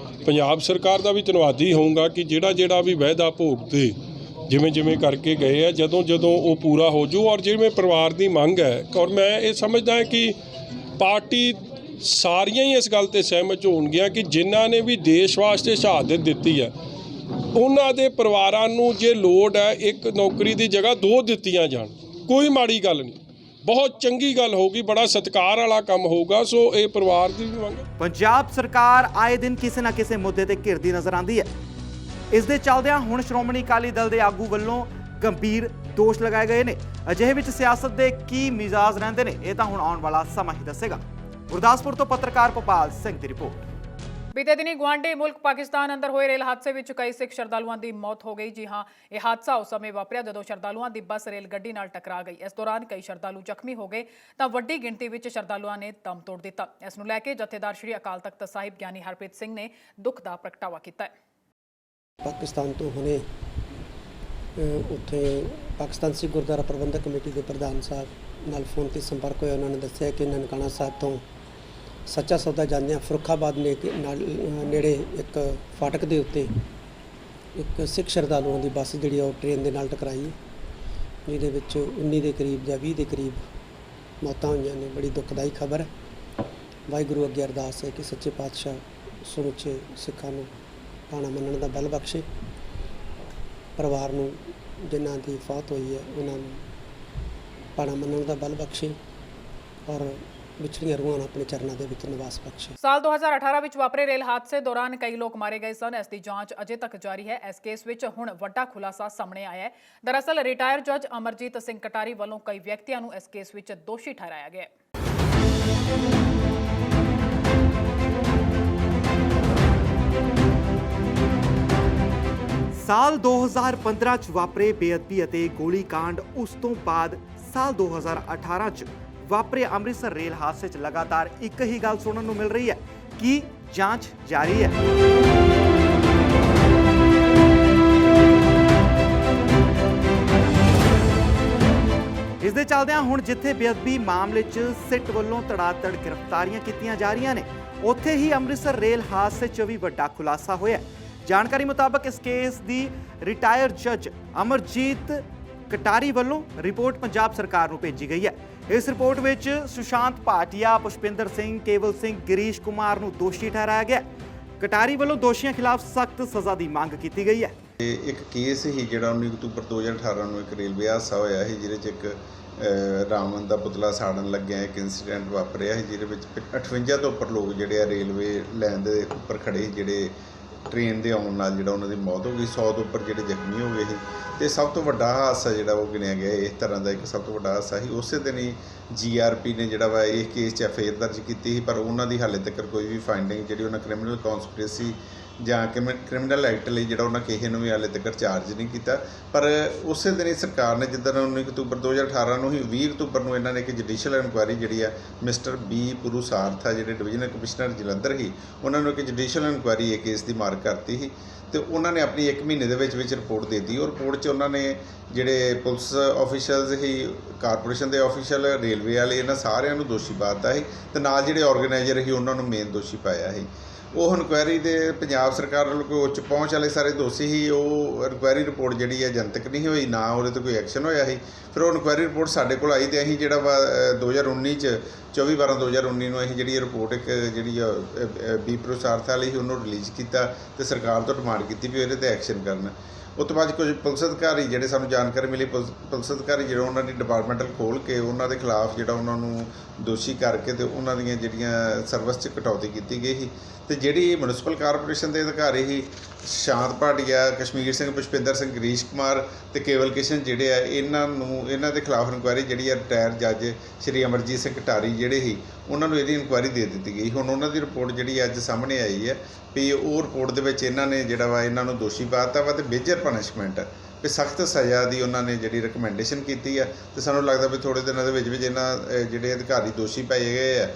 ਪੰਜਾਬ ਸਰਕਾਰ ਦਾ ਵੀ ਧੰਨਵਾਦੀ ਹੋਊਂਗਾ ਕਿ ਜਿਹੜਾ ਵੀ ਵਾਅਦਾ ਭੋਗਦੇ ਜਿਵੇਂ ਕਰਕੇ ਗਏ ਆ, ਜਦੋਂ ਉਹ ਪੂਰਾ ਹੋ ਜੂ। ਔਰ ਜਿਵੇਂ ਪਰਿਵਾਰ ਦੀ ਮੰਗ ਹੈ, ਔਰ ਮੈਂ ਇਹ ਸਮਝਦਾ ਕਿ ਪਾਰਟੀ ਸਾਰੀਆਂ ਹੀ ਇਸ ਗੱਲ ਤੇ ਸਹਿਮਤ ਹੋਣਗੀਆਂ ਕਿ ਜਿਨ੍ਹਾਂ ਨੇ ਵੀ ਦੇਸ਼ ਵਾਸਤੇ ਸ਼ਹਾਦਤ ਦਿੱਤੀ ਹੈ ਉਹਨਾਂ ਦੇ ਪਰਿਵਾਰਾਂ ਨੂੰ ਜੇ ਲੋੜ ਹੈ ਇੱਕ ਨੌਕਰੀ ਦੀ ਜਗ੍ਹਾ 2 ਦਿੱਤੀਆਂ ਜਾਣ, ਕੋਈ ਮਾੜੀ ਗੱਲ ਨਹੀਂ, ਬਹੁਤ ਚੰਗੀ ਗੱਲ ਹੋਊਗੀ, ਬੜਾ ਸਤਿਕਾਰ ਵਾਲਾ ਕੰਮ ਹੋਊਗਾ। ਸੋ ਇਹ ਪਰਿਵਾਰ ਦੀ ਵੀ ਮੰਗ। ਪੰਜਾਬ ਸਰਕਾਰ ਆਏ ਦਿਨ ਕਿਸੇ ਨਾ ਕਿਸੇ ਮੁੱਦੇ ਤੇ ਘਿਰਦੀ ਨਜ਼ਰ ਆਉਂਦੀ ਹੈ। ਇਸ ਦੇ ਚੱਲਦਿਆਂ ਹੁਣ ਸ਼੍ਰੋਮਣੀ ਅਕਾਲੀ ਦਲ ਦੇ ਆਗੂ ਵੱਲੋਂ ਗੰਭੀਰ ਦੋਸ਼ ਲਗਾਏ ਗਏ ਨੇ। ਅਜਿਹੇ ਵਿੱਚ ਸਿਆਸਤ ਦੇ ਕੀ ਮਿਜ਼ਾਜ ਰਹਿੰਦੇ ਨੇ, ਇਹ ਤਾਂ ਹੁਣ ਆਉਣ ਵਾਲਾ ਸਮਾਂ ਹੀ ਦੱਸੇਗਾ। ਗੁਰਦਾਸਪੁਰ ਤੋਂ ਪੱਤਰਕਾਰ ਭੋਪਾਲ ਸਿੰਘ ਦੀ ਰਿਪੋਰਟ। ਬੀਤੇ ਦਿਨੀ ਗੁਆਂਢੀ ਮੁਲਕ ਪਾਕਿਸਤਾਨ ਅੰਦਰ ਹੋਏ ਰੇਲ ਹਾਦਸੇ ਵਿੱਚ ਕਈ ਸਿੱਖ ਸ਼ਰਧਾਲੂਆਂ ਦੀ ਮੌਤ ਹੋ ਗਈ। ਜੀ ਹਾਂ, ਇਹ ਹਾਦਸਾ ਉਸ ਸਮੇਂ ਵਾਪਰਿਆ ਜਦੋਂ ਸ਼ਰਧਾਲੂਆਂ ਦੀ ਬੱਸ ਰੇਲ ਗੱਡੀ ਨਾਲ ਟਕਰਾ ਗਈ। ਇਸ ਦੌਰਾਨ ਕਈ ਸ਼ਰਧਾਲੂ ਜ਼ਖਮੀ ਹੋ ਗਏ ਤਾਂ ਵੱਡੀ ਗਿਣਤੀ ਵਿੱਚ ਸ਼ਰਧਾਲੂਆਂ ਨੇ ਦਮ ਤੋੜ ਦਿੱਤਾ। ਇਸ ਨੂੰ ਲੈ ਕੇ ਜਥੇਦਾਰ ਸ਼੍ਰੀ ਅਕਾਲ ਤਖਤ ਸਾਹਿਬ ਗਿਆਨੀ ਹਰਪ੍ਰੀਤ ਸਿੰਘ ਨੇ ਦੁੱਖ ਦਾ ਪ੍ਰਗਟਾਵਾ ਕੀਤਾ ਹੈ। ਪਾਕਿਸਤਾਨ ਤੋਂ ਹੁਣੇ ਉੱਥੇ ਪਾਕਿਸਤਾਨ ਸਿੱਖ ਗੁਰਦੁਆਰਾ ਪ੍ਰਬੰਧਕ ਕਮੇਟੀ ਦੇ ਪ੍ਰਧਾਨ ਸਾਹਿਬ ਨਾਲ ਫੋਨ 'ਤੇ ਸੰਪਰਕ ਹੋਇਆ। ਉਹਨਾਂ ਨੇ ਦੱਸਿਆ ਕਿ ਨਨਕਾਣਾ ਸਾਹਿਬ ਤੋਂ ਸੱਚਾ ਸੌਦਾ ਜਾਂਦਿਆਂ ਫਰੁੱਖਾਬਾਦ ਨੇੜੇ ਇੱਕ ਫਾਟਕ ਦੇ ਉੱਤੇ ਇੱਕ ਸਿੱਖ ਸ਼ਰਧਾਲੂਆਂ ਦੀ ਬੱਸ ਜਿਹੜੀ ਉਹ ਟ੍ਰੇਨ ਦੇ ਨਾਲ ਟਕਰਾਈ, ਜਿਹਦੇ ਵਿੱਚ 19 ਦੇ ਕਰੀਬ ਜਾਂ 20 ਦੇ ਕਰੀਬ ਮੌਤਾਂ ਹੋਈਆਂ ਨੇ। ਬੜੀ ਦੁਖਦਾਈ ਖਬਰ ਹੈ। ਵਾਹਿਗੁਰੂ ਅੱਗੇ ਅਰਦਾਸ ਹੈ ਕਿ ਸੱਚੇ ਪਾਤਸ਼ਾਹ ਸਮੁੱਚੇ ਸਿੱਖਾਂ ਨੂੰ ਪਾਣਾ ਮੰਨਣ ਦਾ ਬਲ ਬਖਸ਼ੇ। ਪਰਿਵਾਰ ਨੂੰ ਜਿਨ੍ਹਾਂ ਦੀ ਫੌਤ ਹੋਈ ਹੈ ਉਹਨਾਂ ਨੂੰ ਭਾਣਾ ਮੰਨਣ ਦਾ ਬਲ ਬਖਸ਼ੇ ਔਰ ਵਿਛੜੀਆਂ ਰੂਹਾਂ ਨੂੰ ਆਪਣੇ ਚਰਨਾਂ ਦੇ ਵਿੱਚ ਨਿਵਾਸ ਬਖਸ਼ੇ। ਸਾਲ 2018 ਵਿੱਚ ਵਾਪਰੇ ਰੇਲ ਹਾਦਸੇ ਦੌਰਾਨ ਕਈ ਲੋਕ ਮਾਰੇ ਗਏ ਸਨ। ਇਸ ਦੀ ਜਾਂਚ ਅਜੇ ਤੱਕ ਜਾਰੀ ਹੈ। ਇਸ ਕੇਸ ਵਿੱਚ ਹੁਣ ਵੱਡਾ ਖੁਲਾਸਾ ਸਾਹਮਣੇ ਆਇਆ ਹੈ। ਦਰਅਸਲ ਰਿਟਾਇਰ ਜੱਜ ਅਮਰਜੀਤ ਸਿੰਘ ਕਟਾਰੀ ਵੱਲੋਂ ਕਈ ਵਿਅਕਤੀਆਂ ਨੂੰ ਇਸ ਕੇਸ ਵਿੱਚ ਦੋਸ਼ੀ ਠਹਿਰਾਇਆ ਗਿਆ ਹੈ। ਸਾਲ 2015 ਚ ਵਾਪਰੇ ਬੇਅਦਬੀ ਅਤੇ ਗੋਲੀकांड, ਉਸ ਤੋਂ ਬਾਅਦ ਸਾਲ 2018 ਚ ਵਾਪਰੇ ਅੰਮ੍ਰਿਤਸਰ ਰੇਲ ਹਾਦਸੇ ਚ ਲਗਾਤਾਰ ਇੱਕ ਹੀ ਗੱਲ ਸੁਣਨ ਨੂੰ ਮਿਲ ਰਹੀ ਹੈ ਕਿ ਜਾਂਚ ਜਾਰੀ ਹੈ। ਇਸ ਦੇ ਚੱਲਦਿਆਂ ਹੁਣ ਜਿੱਥੇ ਬੇਅਦਬੀ ਮਾਮਲੇ 'ਚ ਸਿੱਟ ਵੱਲੋਂ ਤੜਾਤੜ ਗ੍ਰਿਫਤਾਰੀਆਂ ਕੀਤੀਆਂ ਜਾ ਰਹੀਆਂ ਨੇ, ਉੱਥੇ ਹੀ ਅੰਮ੍ਰਿਤਸਰ ਰੇਲ ਹਾਦਸੇ 'ਚ ਵੀ ਵੱਡਾ ਖੁਲਾਸਾ ਹੋਇਆ। ਜਾਣਕਾਰੀ ਮੁਤਾਬਕ ਇਸ ਕੇਸ ਦੀ ਰਿਟਾਇਰ ਜੱਜ ਅਮਰਜੀਤ ਕਟਾਰੀ ਵੱਲੋਂ ਰਿਪੋਰਟ ਪੰਜਾਬ ਸਰਕਾਰ ਨੂੰ ਭੇਜੀ ਗਈ ਹੈ। ਇਸ ਰਿਪੋਰਟ ਵਿੱਚ ਸੁਸ਼ਾਂਤ ਭਾਟੀਆ, ਪੁਸ਼ਪਿੰਦਰ ਸਿੰਘ, ਕੇਵਲ ਸਿੰਘ, ਗਿਰੀਸ਼ ਕੁਮਾਰ ਨੂੰ ਦੋਸ਼ੀ ਠਹਿਰਾਇਆ ਗਿਆ। ਕਟਾਰੀ ਵੱਲੋਂ ਦੋਸ਼ੀਆਂ ਖਿਲਾਫ ਸਖਤ ਸਜ਼ਾ ਦੀ ਮੰਗ ਕੀਤੀ ਗਈ ਹੈ। ਇੱਕ ਕੇਸ ਹੀ ਜਿਹੜਾ 19 ਅਕਤੂਬਰ 2018 ਨੂੰ ਇੱਕ ਰੇਲਵੇ ਹਾਦਸਾ ਹੋਇਆ ਸੀ, ਜਿਹਦੇ 'ਚ ਇੱਕ ਰਾਵਣ ਦਾ ਪੁਤਲਾ ਸਾੜਨ ਲੱਗਿਆ ਇੱਕ ਇਨਸੀਡੈਂਟ ਵਾਪਰਿਆ ਸੀ, ਜਿਹਦੇ ਵਿੱਚ 58 ਤੋਂ ਉੱਪਰ ਲੋਕ ਜਿਹੜੇ ਆ ਰੇਲਵੇ ਲਾਈਨ ਦੇ ਉੱਪਰ ਖੜੇ ਸੀ, ਜਿਹੜੇ ਟ੍ਰੇਨ ਦੇ ਆਉਣ ਨਾਲ ਜਿਹੜਾ ਉਹਨਾਂ ਦੀ ਮੌਤ ਹੋ ਗਈ। 100 ਤੋਂ ਉੱਪਰ ਜਿਹੜੇ ਜ਼ਖਮੀ ਹੋ ਗਏ ਸੀ ਤੇ ਸਭ ਤੋਂ ਵੱਡਾ ਹਾਦਸਾ ਜਿਹੜਾ ਉਹ ਗਿਣਿਆ ਗਿਆ ਇਸ ਤਰ੍ਹਾਂ ਦਾ ਇੱਕ ਸਭ ਤੋਂ ਵੱਡਾ ਹਾਦਸਾ ਸੀ। ਉਸੇ ਦਿਨ ਹੀ GRP ਨੇ ਜਿਹੜਾ ਵਾ ਇਹ ਕੇਸ 'ਚ FIR ਦਰਜ ਕੀਤੀ ਸੀ, ਪਰ ਉਹਨਾਂ ਦੀ ਹਾਲੇ ਤੱਕ ਕੋਈ ਵੀ ਫਾਈਂਡਿੰਗ ਜਿਹੜੀ ਉਹਨਾਂ ਕ੍ਰਿਮੀਨਲ ਕੌਨਸਪੀਰੇਸੀ ਜਾਂ ਕ੍ਰਿਮੀਨਲ ਐਕਟ ਲਈ ਜਿਹੜਾ ਉਹਨਾਂ ਕਿਸੇ ਨੂੰ ਵੀ ਹਾਲੇ ਤੱਕ ਚਾਰਜ ਨਹੀਂ ਕੀਤਾ। ਪਰ ਉਸੇ ਦਿਨ ਹੀ ਸਰਕਾਰ ਨੇ ਜਿੱਦਣ 19 ਅਕਤੂਬਰ 2018 ਨੂੰ ਹੀ 20 ਅਕਤੂਬਰ ਨੂੰ ਇਹਨਾਂ ਨੇ ਇੱਕ ਜੁਡੀਸ਼ੀਅਲ ਇਨਕੁਆਇਰੀ ਜਿਹੜੀ ਆ ਮਿਸਟਰ B ਪੁਰੂ ਸਾਰਥ ਆ ਜਿਹੜੇ ਡਿਵੀਜ਼ਨਲ ਕਮਿਸ਼ਨਰ ਜਲੰਧਰ ਸੀ, ਉਹਨਾਂ ਨੂੰ ਇੱਕ ਜੁਡੀਸ਼ੀਅਲ ਇਨਕੁਆਇਰੀ ਇਹ ਕੇਸ ਦੀ ਮਾਰਕ ਕਰਤੀ ਸੀ ਤੇ ਉਹਨਾਂ ਨੇ ਆਪਣੀ 1 ਮਹੀਨੇ ਦੇ ਵਿੱਚ ਰਿਪੋਰਟ ਦੇ ਦਿੱਤੀ। ਉਹ ਰਿਪੋਰਟ 'ਚ ਉਹਨਾਂ ਨੇ ਜਿਹੜੇ ਪੁਲਿਸ ਆਫੀਸ਼ੀਅਲਸ ਸੀ, ਕਾਰਪੋਰੇਸ਼ਨ ਦੇ ਆਫੀਸ਼ੀਅਲ, ਰੇਲਵੇ ਵਾਲੇ, ਇਹਨਾਂ ਸਾਰਿਆਂ ਨੂੰ ਦੋਸ਼ੀ ਪਾਤਾ ਸੀ ਤੇ ਨਾਲ ਜਿਹੜੇ ਆਰਗੇਨਾਈਜ਼ਰ ਸੀ ਉਹਨਾਂ ਨੂੰ ਮੇਨ ਦੋਸ਼ੀ ਪਾਇਆ ਸੀ। ਉਹ ਇਨਕੁਆਇਰੀ ਦੇ ਪੰਜਾਬ ਸਰਕਾਰ ਵੱਲੋਂ ਕੋਈ ਉੱਚ ਪਹੁੰਚ ਵਾਲੇ ਸਾਰੇ ਦੋਸ਼ੀ ਸੀ। ਉਹ ਇਨਕੁਆਇਰੀ ਰਿਪੋਰਟ ਜਿਹੜੀ ਹੈ ਜਨਤਕ ਨਹੀਂ ਹੋਈ, ਨਾ ਉਹਦੇ 'ਤੇ ਕੋਈ ਐਕਸ਼ਨ ਹੋਇਆ ਸੀ। ਫਿਰ ਉਹ ਇਨਕੁਆਇਰੀ ਰਿਪੋਰਟ ਸਾਡੇ ਕੋਲ ਆਈ ਤੇ ਅਸੀਂ ਜਿਹੜਾ ਵਾ 2019 'ਚ 24/12/2019 ਨੂੰ ਅਸੀਂ ਜਿਹੜੀ ਰਿਪੋਰਟ ਇੱਕ ਜਿਹੜੀ B ਪੁਰੂ ਸਾਰਥ ਵਾਲੀ ਸੀ ਉਹਨੂੰ ਰਿਲੀਜ਼ ਕੀਤਾ ਤੇ ਸਰਕਾਰ ਤੋਂ ਡਿਮਾਂਡ ਕੀਤੀ ਵੀ ਇਹਦੇ 'ਤੇ ਐਕਸ਼ਨ ਕਰਨ। ਉਸ ਤੋਂ ਬਾਅਦ ਕੁਝ ਪੁਲਿਸ ਅਧਿਕਾਰੀ ਜਿਹੜੇ ਸਾਨੂੰ ਜਾਣਕਾਰੀ ਮਿਲੀ, ਪੁਲਿਸ ਅਧਿਕਾਰੀ ਜਿਹੜੇ ਉਹਨਾਂ ਦੀ ਡਿਪਾਰਟਮੈਂਟਲ ਖੋਲ੍ਹ ਕੇ ਉਹਨਾਂ ਦੇ ਖਿਲਾਫ ਜਿਹੜਾ ਉਹਨਾਂ ਨੂੰ ਦੋਸ਼ੀ ਕਰਕੇ ਤੇ ਉਹਨਾਂ ਦੀਆਂ ਜਿਹੜੀਆਂ ਸਰਵਿਸ 'ਚ ਕਟੌਤੀ ਕੀਤੀ ਗਈ ਸੀ। ਤੇ ਜਿਹੜੀ ਮਿਊਨਿਸਪਲ ਕਾਰਪੋਰੇਸ਼ਨ ਦੇ ਅਧਿਕਾਰੀ ਸੀ ਸ਼ਾਂਤ ਭਾਟੀਆ, ਕਸ਼ਮੀਰ ਸਿੰਘ, ਪੁਸ਼ਪਿੰਦਰ ਸਿੰਘ, ਗਿਰੀਸ਼ ਕੁਮਾਰ ਤੇ ਕੇਵਲ ਕਿਸ਼ਨ ਜਿਹੜੇ ਆ, ਇਹਨਾਂ ਦੇ ਖਿਲਾਫ ਇਨਕੁਆਇਰੀ ਜਿਹੜੀ ਆ ਰਿਟਾਇਰ ਜੱਜ ਸ਼੍ਰੀ ਅਮਰਜੀਤ ਸਿੰਘ ਕਟਾਰੀ ਜਿਹੜੇ ਸੀ ਉਹਨਾਂ ਨੂੰ ਇਹਦੀ ਇਨਕੁਆਇਰੀ ਦੇ ਦਿੱਤੀ ਗਈ। ਹੁਣ ਉਹਨਾਂ ਦੀ ਰਿਪੋਰਟ ਜਿਹੜੀ ਅੱਜ ਸਾਹਮਣੇ ਆਈ ਹੈ ਵੀ ਉਹ ਰਿਪੋਰਟ ਦੇ ਵਿੱਚ ਇਹਨਾਂ ਨੇ ਜਿਹੜਾ ਵਾ ਇਹਨਾਂ ਨੂੰ ਦੋਸ਼ੀ ਪਾ ਦਿੱਤਾ ਵਾ ਤੇ ਮੇਜਰ ਪਨਿਸ਼ਮੈਂਟ ਵੀ ਸਖਤ ਸਜ਼ਾ ਦੀ ਉਹਨਾਂ ਨੇ ਜਿਹੜੀ ਰਿਕਮੈਂਡੇਸ਼ਨ ਕੀਤੀ ਆ। ਤੇ ਸਾਨੂੰ ਲੱਗਦਾ ਵੀ ਥੋੜ੍ਹੇ ਦਿਨਾਂ ਦੇ ਵਿੱਚ ਇਹਨਾਂ ਜਿਹੜੇ ਅਧਿਕਾਰੀ ਦੋਸ਼ੀ ਪਾਏ ਗਏ ਆ,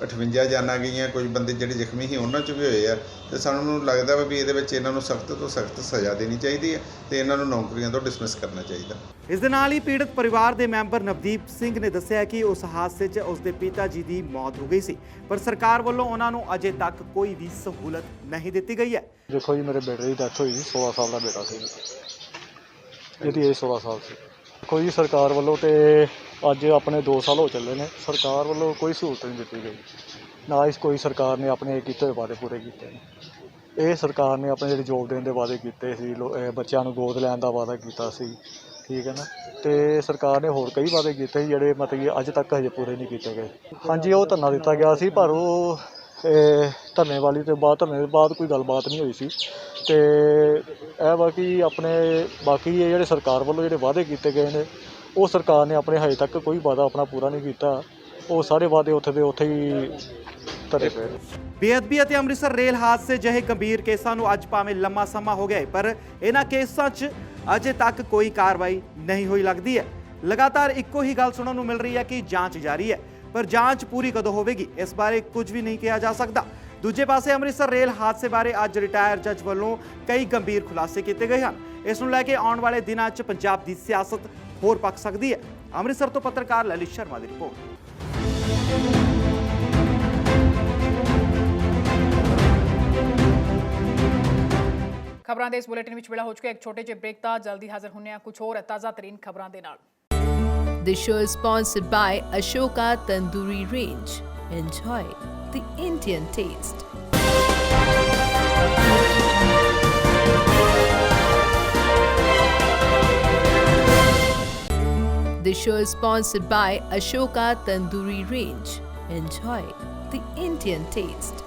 58 ਜਾਨਾਂ ਗਈਆਂ, ਕੁਝ ਬੰਦੇ ਜਿਹੜੇ ਜ਼ਖਮੀ ਸੀ ਉਹਨਾਂ 'ਚ ਵੀ ਹੋਏ ਆ ਤੇ ਸਾਨੂੰ ਲੱਗਦਾ ਵਾ ਵੀ ਇਹਦੇ ਵਿੱਚ ਇਹਨਾਂ ਨੂੰ ਸਖਤ ਤੋਂ ਸਖਤ ਸਜ਼ਾ ਦੇਣੀ ਚਾਹੀਦੀ ਹੈ ਤੇ ਇਹਨਾਂ ਨੂੰ ਨੌਕਰੀਆਂ ਤੋਂ ਡਿਸਮਿਸ ਕਰਨਾ ਚਾਹੀਦਾ। ਇਸ ਦੇ ਨਾਲ ਹੀ ਪੀੜਤ ਪਰਿਵਾਰ ਦੇ ਮੈਂਬਰ ਨਵਦੀਪ ਸਿੰਘ ਨੇ ਦੱਸਿਆ ਕਿ ਉਸ ਹਾਦਸੇ 'ਚ ਉਸ ਦੇ ਪਿਤਾ ਜੀ ਦੀ ਮੌਤ ਹੋ ਗਈ ਸੀ, ਪਰ ਸਰਕਾਰ ਵੱਲੋਂ ਉਹਨਾਂ ਨੂੰ ਅਜੇ ਤੱਕ ਕੋਈ ਵੀ ਸਹੂਲਤ ਨਹੀਂ ਦਿੱਤੀ ਗਈ ਹੈ। ਦੇਖੋ ਜੀ, ਮੇਰੇ ਬੇਟੇ ਦੀ ਡੈਥ ਹੋਈ ਸੀ, 16 ਸਾਲ ਦਾ ਬੇਟਾ ਸੀ, ਇਹਦੀ ਏਜ 16 ਸਾਲ ਸੀ। ਕੋਈ ਜੀ ਸਰਕਾਰ ਵੱਲੋਂ ਤੇ ਅੱਜ ਆਪਣੇ 2 ਸਾਲ ਹੋ ਚੱਲੇ ਨੇ, ਸਰਕਾਰ ਵੱਲੋਂ ਕੋਈ ਸਹੂਲਤ ਨਹੀਂ ਦਿੱਤੀ ਗਈ, ਨਾ ਇਸ ਕੋਈ ਸਰਕਾਰ ਨੇ ਆਪਣੇ ਕੀਤੇ ਹੋਏ ਵਾਅਦੇ ਪੂਰੇ ਕੀਤੇ ਨੇ। ਇਹ ਸਰਕਾਰ ਨੇ ਆਪਣੇ ਜਿਹੜੇ ਜੋਬ ਦੇਣ ਦੇ ਵਾਅਦੇ ਕੀਤੇ ਸੀ, ਬੱਚਿਆਂ ਨੂੰ ਗੋਦ ਲੈਣ ਦਾ ਵਾਅਦਾ ਕੀਤਾ ਸੀ, ਠੀਕ ਹੈ ਨਾ, ਤੇ ਸਰਕਾਰ ਨੇ ਹੋਰ ਕਈ ਵਾਅਦੇ ਕੀਤੇ ਸੀ ਜਿਹੜੇ ਮਤਲਬ ਕਿ ਅੱਜ ਤੱਕ ਹਜੇ ਪੂਰੇ ਨਹੀਂ ਕੀਤੇ ਗਏ। ਹਾਂਜੀ, ਉਹ ਧਰਨਾ ਦਿੱਤਾ ਗਿਆ ਸੀ, ਪਰ ਉਹ ਧਰਨੇ ਦੇ ਬਾਅਦ ਕੋਈ ਗੱਲਬਾਤ ਨਹੀਂ ਹੋਈ ਸੀ। ਤੇ ਇਹ ਵਾ ਕਿ ਆਪਣੇ ਬਾਕੀ ਇਹ ਜਿਹੜੇ ਸਰਕਾਰ ਵੱਲੋਂ ਜਿਹੜੇ ਵਾਅਦੇ ਕੀਤੇ ਗਏ ਨੇ, ਉਹ ਸਰਕਾਰ ਨੇ ਆਪਣੇ ਹਜੇ ਤੱਕ ਕੋਈ ਵਾਅਦਾ ਆਪਣਾ ਪੂਰਾ ਨਹੀਂ ਕੀਤਾ। ਉਹ ਸਾਰੇ ਵਾਅਦੇ ਉੱਥੇ ਦੇ ਉੱਥੇ ਹੀ ਧਰੇ ਪਏ ਨੇ। ਬੇਅਦਬੀ ਅਤੇ ਅੰਮ੍ਰਿਤਸਰ ਰੇਲ ਹਾਦਸੇ ਜਿਹੇ ਗੰਭੀਰ ਕੇਸਾਂ ਨੂੰ ਅੱਜ ਭਾਵੇਂ ਲੰਮਾ ਸਮਾਂ ਹੋ ਗਿਆ, ਪਰ ਇਹਨਾਂ ਕੇਸਾਂ 'ਚ ਅਜੇ ਤੱਕ ਕੋਈ ਕਾਰਵਾਈ ਨਹੀਂ ਹੋਈ ਲੱਗਦੀ ਹੈ। ਲਗਾਤਾਰ ਇੱਕੋ ਹੀ ਗੱਲ ਸੁਣਨ ਨੂੰ ਮਿਲ ਰਹੀ ਹੈ ਕਿ ਜਾਂਚ ਜਾਰੀ ਹੈ, ਪਰ ਜਾਂਚ ਪੂਰੀ ਕਦੋਂ ਹੋਵੇਗੀ ਇਸ ਬਾਰੇ ਕੁਝ ਵੀ ਨਹੀਂ ਕਿਹਾ ਜਾ ਸਕਦਾ। ਦੂਜੇ ਪਾਸੇ ਅੰਮ੍ਰਿਤਸਰ ਰੇਲ ਹਾਦਸੇ ਬਾਰੇ ਅੱਜ ਰਿਟਾਇਰ ਜੱਜ ਵੱਲੋਂ ਕਈ ਗੰਭੀਰ ਖੁਲਾਸੇ ਕੀਤੇ ਗਏ ਹਨ। ਇਸ ਨੂੰ ਲੈ ਕੇ ਆਉਣ ਵਾਲੇ ਦਿਨਾਂ 'ਚ ਪੰਜਾਬ ਦੀ ਸਿਆਸਤ ਹੋਰ ਪੱਕ ਸਕਦੀ ਹੈ। ਅੰਮ੍ਰਿਤਸਰ ਤੋਂ ਪੱਤਰਕਾਰ ਲਲਿਤ ਸ਼ਰਮਾ ਦੀ ਰਿਪੋਰਟ। ਖਬਰਾਂ ਦੇ ਇਸ ਬੁਲੇਟਿਨ ਵਿੱਚ ਵੇਲਾ ਹੋ ਚੁੱਕਿਆ ਇੱਕ ਛੋਟੇ ਜਿਹੇ ਬ੍ਰੇਕ ਦਾ। ਜਲਦੀ ਹਾਜ਼ਰ ਹੁੰਨੇ ਆ ਕੁਝ ਹੋਰ ਤਾਜ਼ਾ ਤਰੀਨ ਖਬਰਾਂ ਦੇ ਨਾਲ। This show is sponsored by Ashoka Tandoori Range. Enjoy the Indian taste. The show is sponsored by Ashoka Tandoori Range. Enjoy the Indian taste.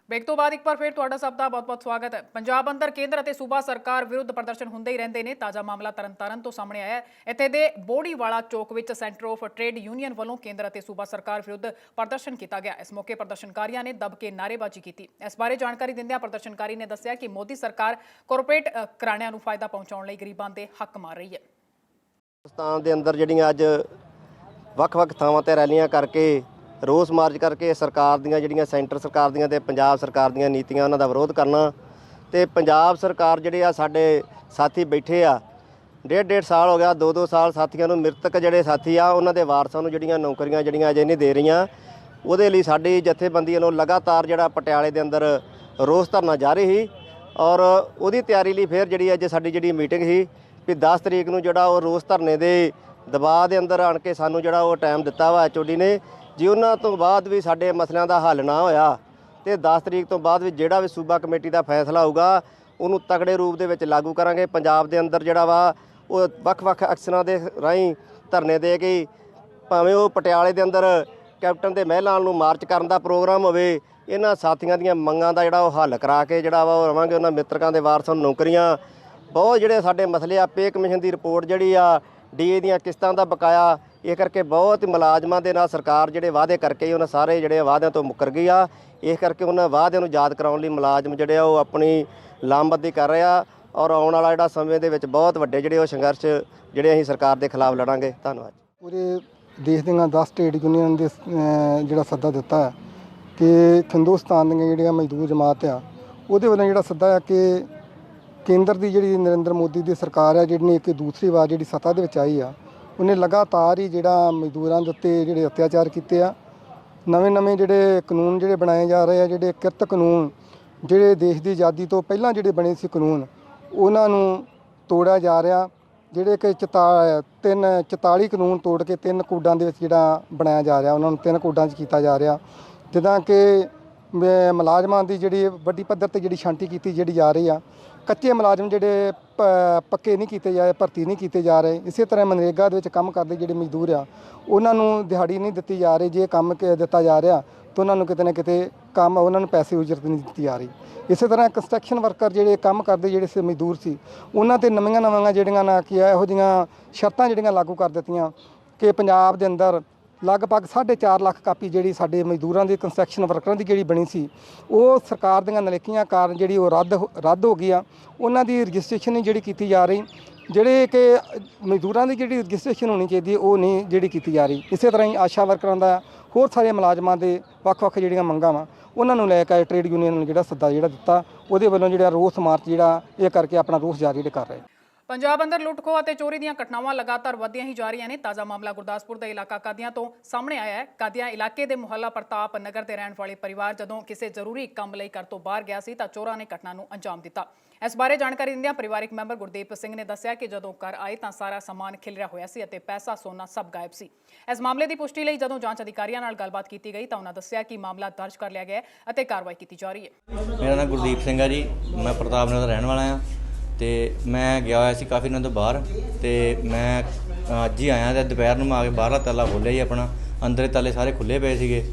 Break ਤੋਂ ਬਾਅਦ ਇੱਕ ਵਾਰ ਫਿਰ ਤੁਹਾਡਾ ਸਭ ਦਾ ਬਹੁਤ-ਬਹੁਤ ਸਵਾਗਤ ਹੈ। ਪੰਜਾਬ ਅੰਦਰ ਕੇਂਦਰ ਅਤੇ ਸੂਬਾ ਸਰਕਾਰ ਵਿਰੁੱਧ ਪ੍ਰਦਰਸ਼ਨ ਹੁੰਦੇ ਹੀ ਰਹਿੰਦੇ ਨੇ। ਤਾਜ਼ਾ ਮਾਮਲਾ ਤਰਨਤਾਰਨ ਤੋਂ ਸਾਹਮਣੇ ਆਇਆ ਹੈ। ਇੱਥੇ ਦੇ ਬੋੜੀਵਾਲਾ ਚੌਕ ਵਿੱਚ ਸੈਂਟਰ ਆਫ ਟ੍ਰੇਡ ਯੂਨੀਅਨ ਵੱਲੋਂ ਕੇਂਦਰ ਅਤੇ ਸੂਬਾ ਸਰਕਾਰ ਵਿਰੁੱਧ ਪ੍ਰਦਰਸ਼ਨ ਕੀਤਾ ਗਿਆ। ਇਸ ਮੌਕੇ ਪ੍ਰਦਰਸ਼ਨਕਾਰੀਆਂ ਨੇ ਦਬ ਕੇ ਨਾਅਰੇਬਾਜ਼ੀ ਕੀਤੀ। ਇਸ ਬਾਰੇ ਜਾਣਕਾਰੀ ਦਿੰਦਿਆਂ ਪ੍ਰਦਰਸ਼ਨਕਾਰੀ ਨੇ ਦੱਸਿਆ ਕਿ ਮੋਦੀ ਸਰਕਾਰ ਕਾਰਪੋਰੇਟ ਘਰਾਣਿਆਂ ਨੂੰ ਫਾਇਦਾ ਪਹੁੰਚਾਉਣ ਲਈ ਗਰੀਬਾਂ ਦੇ ਹੱਕ ਮਾਰ ਰਹੀ ਹੈ। ਪਾਕਿਸਤਾਨ ਦੇ ਅੰਦਰ ਜਿਹੜੀਆਂ ਅੱਜ ਵੱਖ-ਵੱਖ ਥਾਵਾਂ ਤੇ ਰੈਲੀਆਂ ਕਰਕੇ ਰੋਸ ਮਾਰਚ ਕਰਕੇ ਸਰਕਾਰ ਦੀਆਂ ਜਿਹੜੀਆਂ ਸੈਂਟਰ ਸਰਕਾਰ ਦੀਆਂ ਤੇ ਪੰਜਾਬ ਸਰਕਾਰ ਦੀਆਂ ਨੀਤੀਆਂ ਉਹਨਾਂ ਦਾ ਵਿਰੋਧ ਕਰਨਾ ਤੇ ਪੰਜਾਬ ਸਰਕਾਰ ਜਿਹੜੇ ਆ ਸਾਡੇ ਸਾਥੀ ਬੈਠੇ ਆ ਡੇਢ ਸਾਲ ਹੋ ਗਿਆ 2 ਸਾਲ ਸਾਥੀਆਂ ਨੂੰ ਮ੍ਰਿਤਕ ਜਿਹੜੇ ਸਾਥੀ ਆ ਉਹਨਾਂ ਦੇ ਵਾਰਸਾਂ ਨੂੰ ਜਿਹੜੀਆਂ ਨੌਕਰੀਆਂ ਜਿਹੜੀਆਂ ਅਜੇ ਨਹੀਂ ਦੇ ਰਹੀਆਂ ਉਹਦੇ ਲਈ ਸਾਡੀ ਜਥੇਬੰਦੀ ਵੱਲੋਂ ਲਗਾਤਾਰ ਜਿਹੜਾ ਪਟਿਆਲੇ ਦੇ ਅੰਦਰ ਰੋਸ ਧਰਨਾ ਜਾਰੀ ਸੀ ਔਰ ਉਹਦੀ ਤਿਆਰੀ ਲਈ ਫਿਰ ਜਿਹੜੀ ਅੱਜ ਸਾਡੀ ਜਿਹੜੀ ਮੀਟਿੰਗ ਸੀ ਵੀ 10 ਤਰੀਕ ਨੂੰ ਜਿਹੜਾ ਉਹ ਰੋਸ ਧਰਨੇ ਦੇ ਦਬਾਅ ਦੇ ਅੰਦਰ ਆਣ ਕੇ ਸਾਨੂੰ ਜਿਹੜਾ ਉਹ ਟਾਈਮ ਦਿੱਤਾ ਵਾ ਐਚਓਡੀ ਨੇ ਜੇ ਉਹਨਾਂ ਤੋਂ ਬਾਅਦ ਵੀ ਸਾਡੇ ਮਸਲਿਆਂ ਦਾ ਹੱਲ ਨਾ ਹੋਇਆ ਤੇ 10 ਤਰੀਕ ਤੋਂ ਬਾਅਦ ਵੀ ਜਿਹੜਾ ਵੀ ਸੂਬਾ ਕਮੇਟੀ ਦਾ ਫੈਸਲਾ ਹੋਊਗਾ ਉਹਨੂੰ ਤਕੜੇ ਰੂਪ ਦੇ ਵਿੱਚ ਲਾਗੂ ਕਰਾਂਗੇ। ਪੰਜਾਬ ਦੇ ਅੰਦਰ ਜਿਹੜਾ ਵਾ ਉਹ ਵੱਖ-ਵੱਖ ਐਕਸ਼ਨਾਂ ਦੇ ਰਾਹੀਂ ਧਰਨੇ ਦੇ ਕੇ ਭਾਵੇਂ ਉਹ ਪਟਿਆਲੇ ਦੇ ਅੰਦਰ ਕੈਪਟਨ ਦੇ ਮਹਿਲਾਂ ਨੂੰ ਮਾਰਚ ਕਰਨ ਦਾ ਪ੍ਰੋਗਰਾਮ ਹੋਵੇ ਇਹਨਾਂ ਸਾਥੀਆਂ ਦੀਆਂ ਮੰਗਾਂ ਦਾ ਜਿਹੜਾ ਉਹ ਹੱਲ ਕਰਾ ਕੇ ਜਿਹੜਾ ਵਾ ਉਹ ਰਵਾਂਗੇ। ਉਹਨਾਂ ਮਿੱਤਰਕਾਂ ਦੇ ਵਾਰਸਾਂ ਨੂੰ ਨੌਕਰੀਆਂ ਬਹੁਤ ਜਿਹੜੇ ਸਾਡੇ ਮਸਲੇ ਆ ਪੇ ਕਮਿਸ਼ਨ ਦੀ ਰਿਪੋਰਟ ਜਿਹੜੀ ਆ ਡੀਏ ਦੀਆਂ ਕਿਸ਼ਤਾਂ ਦਾ ਬਕਾਇਆ ਇਹ ਕਰਕੇ ਬਹੁਤ ਮੁਲਾਜ਼ਮਾਂ ਦੇ ਨਾਲ ਸਰਕਾਰ ਜਿਹੜੇ ਵਾਅਦੇ ਕਰਕੇ ਉਹਨਾਂ ਸਾਰੇ ਜਿਹੜੇ ਵਾਅਦਿਆਂ ਤੋਂ ਮੁੱਕਰ ਗਈ ਆ। ਇਸ ਕਰਕੇ ਉਹਨਾਂ ਵਾਅਦਿਆਂ ਨੂੰ ਯਾਦ ਕਰਾਉਣ ਲਈ ਮੁਲਾਜ਼ਮ ਜਿਹੜੇ ਆ ਉਹ ਆਪਣੀ ਲਾਮਬੰਦੀ ਕਰ ਰਹੇ ਆ ਔਰ ਆਉਣ ਵਾਲਾ ਜਿਹੜਾ ਸਮੇਂ ਦੇ ਵਿੱਚ ਬਹੁਤ ਵੱਡੇ ਜਿਹੜੇ ਉਹ ਸੰਘਰਸ਼ ਜਿਹੜੇ ਅਸੀਂ ਸਰਕਾਰ ਦੇ ਖਿਲਾਫ ਲੜਾਂਗੇ। ਧੰਨਵਾਦ। ਪੂਰੇ ਦੇਸ਼ ਦੀਆਂ 10 ਟ੍ਰੇਡ ਯੂਨੀਅਨ ਦੇ ਜਿਹੜਾ ਸੱਦਾ ਦਿੱਤਾ ਹੈ ਕਿ ਹਿੰਦੁਸਤਾਨ ਦੀਆਂ ਜਿਹੜੀਆਂ ਮਜ਼ਦੂਰ ਜਮਾਤ ਆ ਉਹਦੇ ਵੱਲੋਂ ਜਿਹੜਾ ਸੱਦਾ ਹੈ ਕਿ ਕੇਂਦਰ ਦੀ ਜਿਹੜੀ ਨਰਿੰਦਰ ਮੋਦੀ ਦੀ ਸਰਕਾਰ ਆ ਜਿਹੜੀ ਇੱਕ ਦੂਸਰੀ ਵਾਰ ਜਿਹੜੀ ਸੱਤਾ ਦੇ ਵਿੱਚ ਆਈ ਆ ਉਹਨੇ ਲਗਾਤਾਰ ਹੀ ਜਿਹੜਾ ਮਜ਼ਦੂਰਾਂ ਦੇ ਉੱਤੇ ਜਿਹੜੇ ਅਤਿਆਚਾਰ ਕੀਤੇ ਆ। ਨਵੇਂ ਜਿਹੜੇ ਕਾਨੂੰਨ ਜਿਹੜੇ ਬਣਾਏ ਜਾ ਰਹੇ ਆ ਜਿਹੜੇ ਕਿਰਤ ਕਾਨੂੰਨ ਜਿਹੜੇ ਦੇਸ਼ ਦੀ ਆਜ਼ਾਦੀ ਤੋਂ ਪਹਿਲਾਂ ਜਿਹੜੇ ਬਣੇ ਸੀ ਕਾਨੂੰਨ ਉਹਨਾਂ ਨੂੰ ਤੋੜਿਆ ਜਾ ਰਿਹਾ। ਜਿਹੜੇ ਕਿ 44 ਕਾਨੂੰਨ ਤੋੜ ਕੇ 3 ਕੋਡਾਂ ਦੇ ਵਿੱਚ ਜਿਹੜਾ ਬਣਾਇਆ ਜਾ ਰਿਹਾ ਉਹਨਾਂ ਨੂੰ 3 ਕੋਡਾਂ 'ਚ ਕੀਤਾ ਜਾ ਰਿਹਾ। ਜਿੱਦਾਂ ਕਿ ਮੁਲਾਜ਼ਮਾਂ ਦੀ ਜਿਹੜੀ ਵੱਡੀ ਪੱਧਰ 'ਤੇ ਜਿਹੜੀ ਛਾਂਟੀ ਕੀਤੀ ਜਿਹੜੀ ਜਾ ਰਹੀ ਆ। ਕੱਚੇ ਮੁਲਾਜ਼ਮ ਜਿਹੜੇ ਪੱਕੇ ਨਹੀਂ ਕੀਤੇ ਜਾ ਰਹੇ ਭਰਤੀ ਨਹੀਂ ਕੀਤੇ ਜਾ ਰਹੇ। ਇਸੇ ਤਰ੍ਹਾਂ ਮਨਰੇਗਾ ਦੇ ਵਿੱਚ ਕੰਮ ਕਰਦੇ ਜਿਹੜੇ ਮਜ਼ਦੂਰ ਆ ਉਹਨਾਂ ਨੂੰ ਦਿਹਾੜੀ ਨਹੀਂ ਦਿੱਤੀ ਜਾ ਰਹੀ। ਜੇ ਕੰਮ ਦਿੱਤਾ ਜਾ ਰਿਹਾ ਤਾਂ ਉਹਨਾਂ ਨੂੰ ਕਿਤੇ ਨਾ ਕਿਤੇ ਕੰਮ ਉਹਨਾਂ ਨੂੰ ਪੈਸੇ ਉਜਰਤ ਨਹੀਂ ਦਿੱਤੀ ਜਾ ਰਹੀ। ਇਸੇ ਤਰ੍ਹਾਂ ਕੰਸਟਰਕਸ਼ਨ ਵਰਕਰ ਜਿਹੜੇ ਕੰਮ ਕਰਦੇ ਜਿਹੜੇ ਮਜ਼ਦੂਰ ਸੀ ਉਹਨਾਂ 'ਤੇ ਨਵੀਆਂ ਜਿਹੜੀਆਂ ਨਾ ਕੀ ਇਹੋ ਜਿਹੀਆਂ ਸ਼ਰਤਾਂ ਜਿਹੜੀਆਂ ਲਾਗੂ ਕਰ ਦਿੱਤੀਆਂ ਕਿ ਪੰਜਾਬ ਦੇ ਅੰਦਰ ਲਗਭਗ 4.5 ਲੱਖ ਕਾਪੀ ਜਿਹੜੀ ਸਾਡੇ ਮਜ਼ਦੂਰਾਂ ਦੀ ਕੰਸਟਰਕਸ਼ਨ ਵਰਕਰਾਂ ਦੀ ਜਿਹੜੀ ਬਣੀ ਸੀ ਉਹ ਸਰਕਾਰ ਦੀਆਂ ਨਲੇਕੀਆਂ ਕਾਰਨ ਜਿਹੜੀ ਉਹ ਰੱਦ ਹੋ ਗਈ ਆ। ਉਹਨਾਂ ਦੀ ਰਜਿਸਟ੍ਰੇਸ਼ਨ ਨਹੀਂ ਜਿਹੜੀ ਕੀਤੀ ਜਾ ਰਹੀ। ਜਿਹੜੇ ਕਿ ਮਜ਼ਦੂਰਾਂ ਦੀ ਜਿਹੜੀ ਰਜਿਸਟ੍ਰੇਸ਼ਨ ਹੋਣੀ ਚਾਹੀਦੀ ਉਹ ਨਹੀਂ ਜਿਹੜੀ ਕੀਤੀ ਜਾ ਰਹੀ। ਇਸੇ ਤਰ੍ਹਾਂ ਹੀ ਆਸ਼ਾ ਵਰਕਰਾਂ ਦਾ ਹੋਰ ਸਾਰੇ ਮੁਲਾਜ਼ਮਾਂ ਦੇ ਵੱਖ-ਵੱਖ ਜਿਹੜੀਆਂ ਮੰਗਾਂ ਵਾ ਉਹਨਾਂ ਨੂੰ ਲੈ ਕੇ ਟ੍ਰੇਡ ਯੂਨੀਅਨ ਨੂੰ ਜਿਹੜਾ ਸੱਦਾ ਜਿਹੜਾ ਦਿੱਤਾ ਉਹਦੇ ਵੱਲੋਂ ਜਿਹੜਾ ਰੋਸ ਮਾਰਚ ਜਿਹੜਾ ਇਹ ਕਰਕੇ ਆਪਣਾ ਰੋਸ ਜਾਰੀ ਕਰ ਰਹੇ। ਪੰਜਾਬ ਅੰਦਰ ਲੁੱਟ-ਖੋਹ ਅਤੇ ਚੋਰੀ ਦੀਆਂ ਘਟਨਾਵਾਂ ਲਗਾਤਾਰ ਵਧਦੀਆਂ ਹੀ ਜਾ ਰਹੀਆਂ ਨੇ। ਤਾਜ਼ਾ ਮਾਮਲਾ ਗੁਰਦਾਸਪੁਰ ਦਾ ਇਲਾਕਾ ਕਾਦੀਆਂ ਤੋਂ ਸਾਹਮਣੇ ਆਇਆ ਹੈ। ਕਾਦੀਆਂ ਇਲਾਕੇ ਦੇ ਮੁਹੱਲਾ ਪ੍ਰਤਾਪ ਨਗਰ ਦੇ ਰਹਿਣ ਵਾਲੇ ਪਰਿਵਾਰ ਜਦੋਂ ਕਿਸੇ ਜ਼ਰੂਰੀ ਕੰਮ ਲਈ ਘਰ ਤੋਂ ਬਾਹਰ ਗਿਆ ਸੀ ਤਾਂ ਚੋਰਾਂ ਨੇ ਘਟਨਾ ਨੂੰ ਅੰਜਾਮ ਦਿੱਤਾ। ਇਸ ਬਾਰੇ ਜਾਣਕਾਰੀ ਦਿੰਦਿਆਂ ਪਰਿਵਾਰਕ ਮੈਂਬਰ ਗੁਰਦੀਪ ਸਿੰਘ ਨੇ ਦੱਸਿਆ ਕਿ ਜਦੋਂ ਘਰ ਆਏ ਤਾਂ ਸਾਰਾ ਸਮਾਨ ਖਿਲਰਿਆ ਹੋਇਆ ਸੀ ਅਤੇ ਪੈਸਾ ਸੋਨਾ ਸਭ ਗਾਇਬ ਸੀ। ਇਸ ਮਾਮਲੇ ਦੀ ਪੁਸ਼ਟੀ ਲਈ ਜਦੋਂ ਜਾਂਚ ਅਧਿਕਾਰੀਆਂ ਨਾਲ ਗੱਲਬਾਤ ਕੀਤੀ ਗਈ ਤਾਂ ਉਹਨਾਂ ਦੱਸਿਆ ਕਿ ਮਾਮਲਾ ਦਰਜ ਕਰ ਲਿਆ ਗਿਆ ਅਤੇ ਕਾਰਵਾਈ ਕੀਤੀ ਜਾ ਰਹੀ ਹੈ। ਮੇਰਾ ਨਾਮ ਗੁਰਦੀਪ ਸਿੰਘ ਹੈ ਜੀ। ਮੈਂ ਪ੍ਰਤਾਪ ਨਗਰ ਦਾ ਰਹਿਣ ਵਾਲਾ ਹਾਂ ਤੇ ਮੈਂ ਗਿਆ ਹੋਇਆ ਸੀ ਕਾਫੀ ਦਿਨਾਂ ਤੋਂ ਬਾਹਰ ਤੇ ਮੈਂ ਅੱਜ ਹੀ ਆਇਆ ਤੇ ਦੁਪਹਿਰ ਨੂੰ ਮੈਂ ਆ ਕੇ ਬਾਹਰਲਾ ਤਾਲਾ ਖੋਲ੍ਹਿਆ ਜੀ ਆਪਣਾ। ਅੰਦਰੇ ਤਾਲੇ ਸਾਰੇ ਖੁੱਲ੍ਹੇ ਪਏ ਸੀਗੇ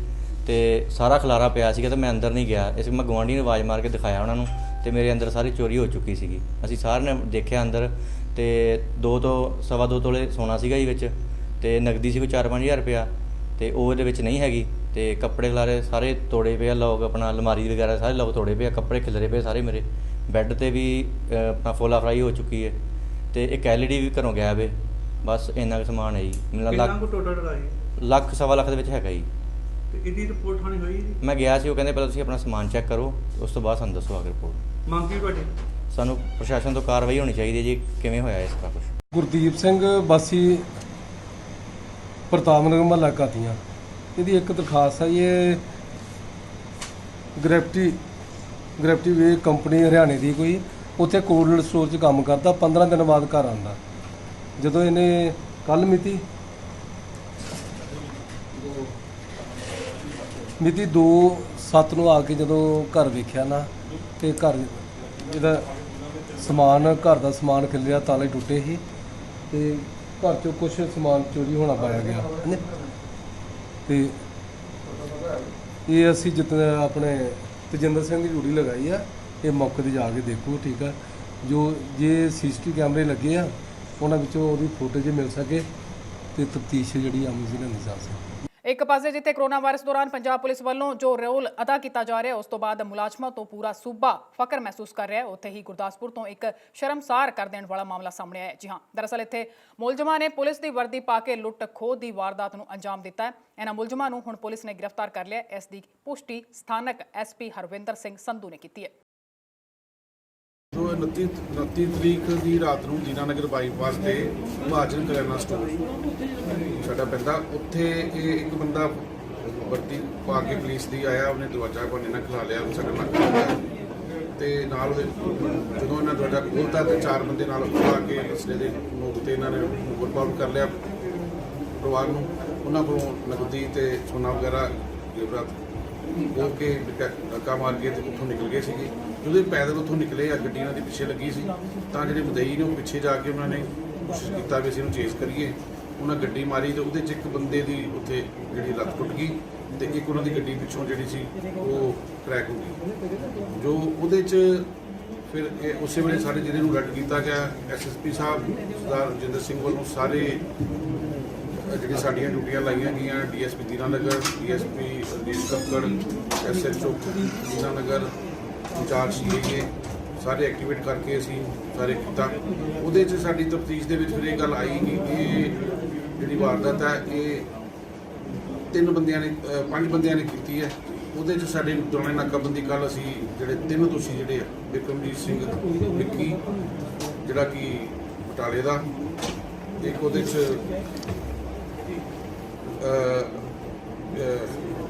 ਤੇ ਸਾਰਾ ਖਲਾਰਾ ਪਿਆ ਸੀਗਾ ਤੇ ਮੈਂ ਅੰਦਰ ਨਹੀਂ ਗਿਆ। ਇਸ ਮੈਂ ਗੁਆਂਢੀ ਨੂੰ ਆਵਾਜ਼ ਮਾਰ ਕੇ ਦਿਖਾਇਆ ਉਹਨਾਂ ਨੂੰ ਤੇ ਮੇਰੇ ਅੰਦਰ ਸਾਰੀ ਚੋਰੀ ਹੋ ਚੁੱਕੀ ਸੀਗੀ। ਅਸੀਂ ਸਾਰਿਆਂ ਨੇ ਦੇਖਿਆ ਅੰਦਰ ਤੇ 2 ਤੋਂ ਸਵਾ 2 ਤੋਲੇ ਸੋਨਾ ਸੀਗਾ ਜੀ ਵਿੱਚ ਤੇ ਨਗਦੀ ਸੀ ਕੋਈ 4-5 ਹਜ਼ਾਰ ਰੁਪਇਆ ਤੇ ਉਹ ਇਹਦੇ ਵਿੱਚ ਨਹੀਂ ਹੈਗੀ ਤੇ ਕੱਪੜੇ ਖਲਾਰੇ ਸਾਰੇ ਤੋੜੇ ਪਏ ਆ। ਲੋਕ ਆਪਣਾ ਅਲਮਾਰੀ ਵਗੈਰਾ ਸਾਰੇ ਲੋਕ ਤੋੜੇ ਪਏ ਆ। ਕੱਪੜੇ ਖਿਲਰੇ ਪਏ ਸਾਰੇ ਮੇਰੇ। ਬੈੱਡ 'ਤੇ ਵੀ ਆਪਣਾ ਫੋਲਾ ਫਰਾਈ ਹੋ ਚੁੱਕੀ ਹੈ ਤੇ ਇੱਕ LED ਵੀ ਘਰੋਂ ਗਿਆ ਵੇ। ਬਸ ਇੰਨਾ ਕੁ ਸਮਾਨ ਹੈ ਜੀ। ਲੱਖ ਸਵਾ ਲੱਖ ਦੇ ਵਿੱਚ ਹੈਗਾ ਜੀ। ਇਹਦੀ ਰਿਪੋਰਟ ਹੋਣੀ ਹੋਈ ਜੀ? ਮੈਂ ਗਿਆ ਸੀ, ਉਹ ਕਹਿੰਦੇ ਪਹਿਲਾਂ ਤੁਸੀਂ ਆਪਣਾ ਸਮਾਨ ਚੈੱਕ ਕਰੋ ਉਸ ਤੋਂ ਬਾਅਦ ਸਾਨੂੰ ਦੱਸੋ ਆ ਕੇ ਰਿਪੋਰਟ। ਮੰਗ ਕੀ ਤੁਹਾਡੀ? ਸਾਨੂੰ ਪ੍ਰਸ਼ਾਸਨ ਤੋਂ ਕਾਰਵਾਈ ਹੋਣੀ ਚਾਹੀਦੀ ਹੈ ਜੀ। ਕਿਵੇਂ ਹੋਇਆ ਇਸ ਦਾ ਕੁਛ? ਗੁਰਦੀਪ ਸਿੰਘ ਵਾਸੀ ਪ੍ਰਤਾਪ ਨਗਰ ਮੁਹੱਲਾ ਕਾਦੀਆਂ। ਇਹਦੀ ਇੱਕ ਦਰਖਾਸਤ ਹੈ। ਇਹ ਗ੍ਰੈਵਿਟੀ ਵੇ ਕੰਪਨੀ ਹਰਿਆਣੇ ਦੀ ਕੋਈ ਉੱਥੇ ਕੋਲਡ ਸਟੋਰ 'ਚ ਕੰਮ ਕਰਦਾ। 15 ਦਿਨ ਬਾਅਦ ਘਰ ਆਉਂਦਾ। ਜਦੋਂ ਇਹਨੇ ਕੱਲ੍ਹ ਮਿਤੀ 2/7 ਨੂੰ ਆ ਕੇ ਜਦੋਂ ਘਰ ਵੇਖਿਆ ਨਾ ਤੇ ਘਰ ਇਹਦਾ ਸਮਾਨ, ਘਰ ਦਾ ਸਮਾਨ ਖਿਲਰਿਆ, ਤਾਲੇ ਟੁੱਟੇ ਸੀ ਤੇ ਘਰ ਚੋਂ ਕੁਝ ਸਮਾਨ ਚੋਰੀ ਹੋਣਾ ਪਾਇਆ ਗਿਆ ਤੇ ਇਹ ਅਸੀਂ ਜਿੱਤਨੇ ਆਪਣੇ ਤੇਜਿੰਦਰ ਸਿੰਘ ਦੀ ਡਿਊਟੀ ਲਗਾਈ ਆ। ਇਹ ਮੌਕੇ 'ਤੇ ਜਾ ਕੇ ਦੇਖੋ, ਠੀਕ ਆ। ਜੋ ਜੇ ਸੀਸੀਟੀਵੀ ਕੈਮਰੇ ਲੱਗੇ ਆ ਉਹਨਾਂ ਵਿੱਚੋਂ ਉਹਦੀ ਫੁਟੇਜ ਮਿਲ ਸਕੇ ਤੇ ਤਫਤੀਸ਼ ਜਿਹੜੀ ਆਮ ਸੀ ਨਾ ਜਾ ਸਕੇ। ਇੱਕ ਪਾਸੇ ਜਿੱਥੇ ਕਰੋਨਾ ਵਾਇਰਸ ਦੌਰਾਨ ਪੰਜਾਬ ਪੁਲਿਸ ਵੱਲੋਂ ਜੋ ਰੋਲ ਅਦਾ ਕੀਤਾ ਜਾ ਰਿਹਾ ਉਸ ਤੋਂ ਬਾਅਦ ਮੁਲਾਜ਼ਮਾਂ ਤੋਂ ਪੂਰਾ ਸੂਬਾ ਫਖਰ ਮਹਿਸੂਸ ਕਰ ਰਿਹਾ ਹੈ, ਉੱਥੇ ਹੀ ਗੁਰਦਾਸਪੁਰ ਤੋਂ ਇੱਕ ਸ਼ਰਮਸਾਰ ਕਰ ਦੇਣ ਵਾਲਾ ਮਾਮਲਾ ਸਾਹਮਣੇ ਆਇਆ ਹੈ। ਜੀ ਹਾਂ, ਦਰਅਸਲ ਇੱਥੇ ਮੁਲਜ਼ਮਾਂ ਨੇ ਪੁਲਿਸ ਦੀ ਵਰਦੀ ਪਾ ਕੇ ਲੁੱਟ ਖੋਹ ਦੀ ਵਾਰਦਾਤ ਨੂੰ ਅੰਜਾਮ ਦਿੱਤਾ ਹੈ। ਇਹਨਾਂ ਮੁਲਜ਼ਮਾਂ ਨੂੰ ਹੁਣ ਪੁਲਿਸ ਨੇ ਗ੍ਰਿਫਤਾਰ ਕਰ ਲਿਆ। ਇਸ ਦੀ ਪੁਸ਼ਟੀ ਸਥਾਨਕ ਐਸਪੀ ਹਰਵਿੰਦਰ ਸਿੰਘ ਸੰਧੂ ਨੇ ਕੀਤੀ ਹੈ। 29 ਤਰੀਕ ਦੀ ਰਾਤ ਨੂੰ ਦੀਨਾਨਗਰ ਬਾਈਪਾਸ ਤੇ ਮਹਾਜਨ ਕਰਿਆਨਾ ਸਟੋਰ ਸਾਡਾ ਪੈਂਦਾ, ਉੱਥੇ ਇਹ ਇੱਕ ਬੰਦਾ ਵਰਦੀ ਪਾ ਕੇ ਪੁਲਿਸ ਦੀ ਆਇਆ। ਉਹਨੇ ਦਰਵਾਜ਼ਾ ਬੰਨੇ ਨਾਲ ਖਿਲਾ ਲਿਆ, ਸਾਡਾ ਨੱਕ ਤੇ ਨਾਲ ਉਹਦੇ ਜਦੋਂ ਇਹਨਾਂ ਦਰਵਾਜ਼ਾ ਖੋਲ੍ਹਤਾ ਤੇ 4 ਬੰਦੇ ਨਾਲ ਆ ਕੇ ਅਸਲੇ ਦੇ ਨੋਕ ਤੇ ਇਹਨਾਂ ਨੇ ਓਵਰਪਾਵਰ ਕਰ ਲਿਆ ਪਰਿਵਾਰ ਨੂੰ। ਉਹਨਾਂ ਕੋਲੋਂ ਨਕਦੀ ਤੇ ਸੋਨਾ ਵਗੈਰਾ ਜੇਵਰਾਤ ਹੋ ਕੇ ਧੱਕਾ ਮਾਰ ਕੇ ਤੇ ਉੱਥੋਂ ਨਿਕਲ ਗਏ ਸੀਗੇ। ਜਦੋਂ ਪੈਦਲ ਉੱਥੋਂ ਨਿਕਲੇ ਆ, ਗੱਡੀ ਇਹਨਾਂ ਦੀ ਪਿੱਛੇ ਲੱਗੀ ਸੀ ਤਾਂ ਜਿਹੜੇ ਮਦਈ ਨੇ ਉਹ ਪਿੱਛੇ ਜਾ ਕੇ ਉਹਨਾਂ ਨੇ ਕੋਸ਼ਿਸ਼ ਕੀਤਾ ਵੀ ਅਸੀਂ ਇਹਨੂੰ ਚੇਸ ਕਰੀਏ। ਉਹਨਾਂ ਗੱਡੀ ਮਾਰੀ ਤੇ ਉਹਦੇ 'ਚ ਇੱਕ ਬੰਦੇ ਦੀ ਉੱਥੇ ਜਿਹੜੀ ਲੱਤ ਟੁੱਟ ਗਈ ਤੇ ਇੱਕ ਉਹਨਾਂ ਦੀ ਗੱਡੀ ਪਿੱਛੋਂ ਜਿਹੜੀ ਸੀ ਉਹ ਕਰੈਕ ਹੋ ਗਈ। ਜੋ ਉਹਦੇ 'ਚ ਫਿਰ ਉਸੇ ਵੇਲੇ ਸਾਡੇ ਜ਼ਿਲ੍ਹੇ ਨੂੰ ਅਲਰਟ ਕੀਤਾ ਗਿਆ। ਐਸਐਸਪੀ ਸਾਹਿਬ ਸਰਦਾਰ ਰਜਿੰਦਰ ਸਿੰਘ ਵੱਲੋਂ ਸਾਰੇ ਜਿਹੜੀਆਂ ਸਾਡੀਆਂ ਡਿਊਟੀਆਂ ਲਾਈਆਂ ਗਈਆਂ, DSP Dinanagar, DSP Rajeesh Kakkar, SHO Dinanagar, incharge ਸੀਗੇ, ਸਾਰੇ ਐਕਟੀਵੇਟ ਕਰਕੇ ਅਸੀਂ ਸਾਰੇ ਕੀਤਾ। ਉਹਦੇ 'ਚ ਸਾਡੀ ਤਫਤੀਸ਼ ਦੇ ਵਿੱਚ ਫਿਰ ਇਹ ਗੱਲ ਆਈ ਕਿ ਇਹ ਜਿਹੜੀ ਵਾਰਦਾਤ ਹੈ ਇਹ 5 ਬੰਦਿਆਂ ਨੇ ਕੀਤੀ ਹੈ। ਉਹਦੇ 'ਚ ਸਾਡੇ ਦੋਨੇ ਨਾਕਾਬੰਦੀ ਕੱਲ੍ਹ ਅਸੀਂ ਜਿਹੜੇ 3 ਦੋਸ਼ੀ ਜਿਹੜੇ ਆ, ਬਿਕਰਮਜੀਤ ਸਿੰਘ ਵਿੱਕੀ ਜਿਹੜਾ ਕਿ ਬਟਾਲੇ ਦਾ, ਇੱਕ ਉਹਦੇ 'ਚ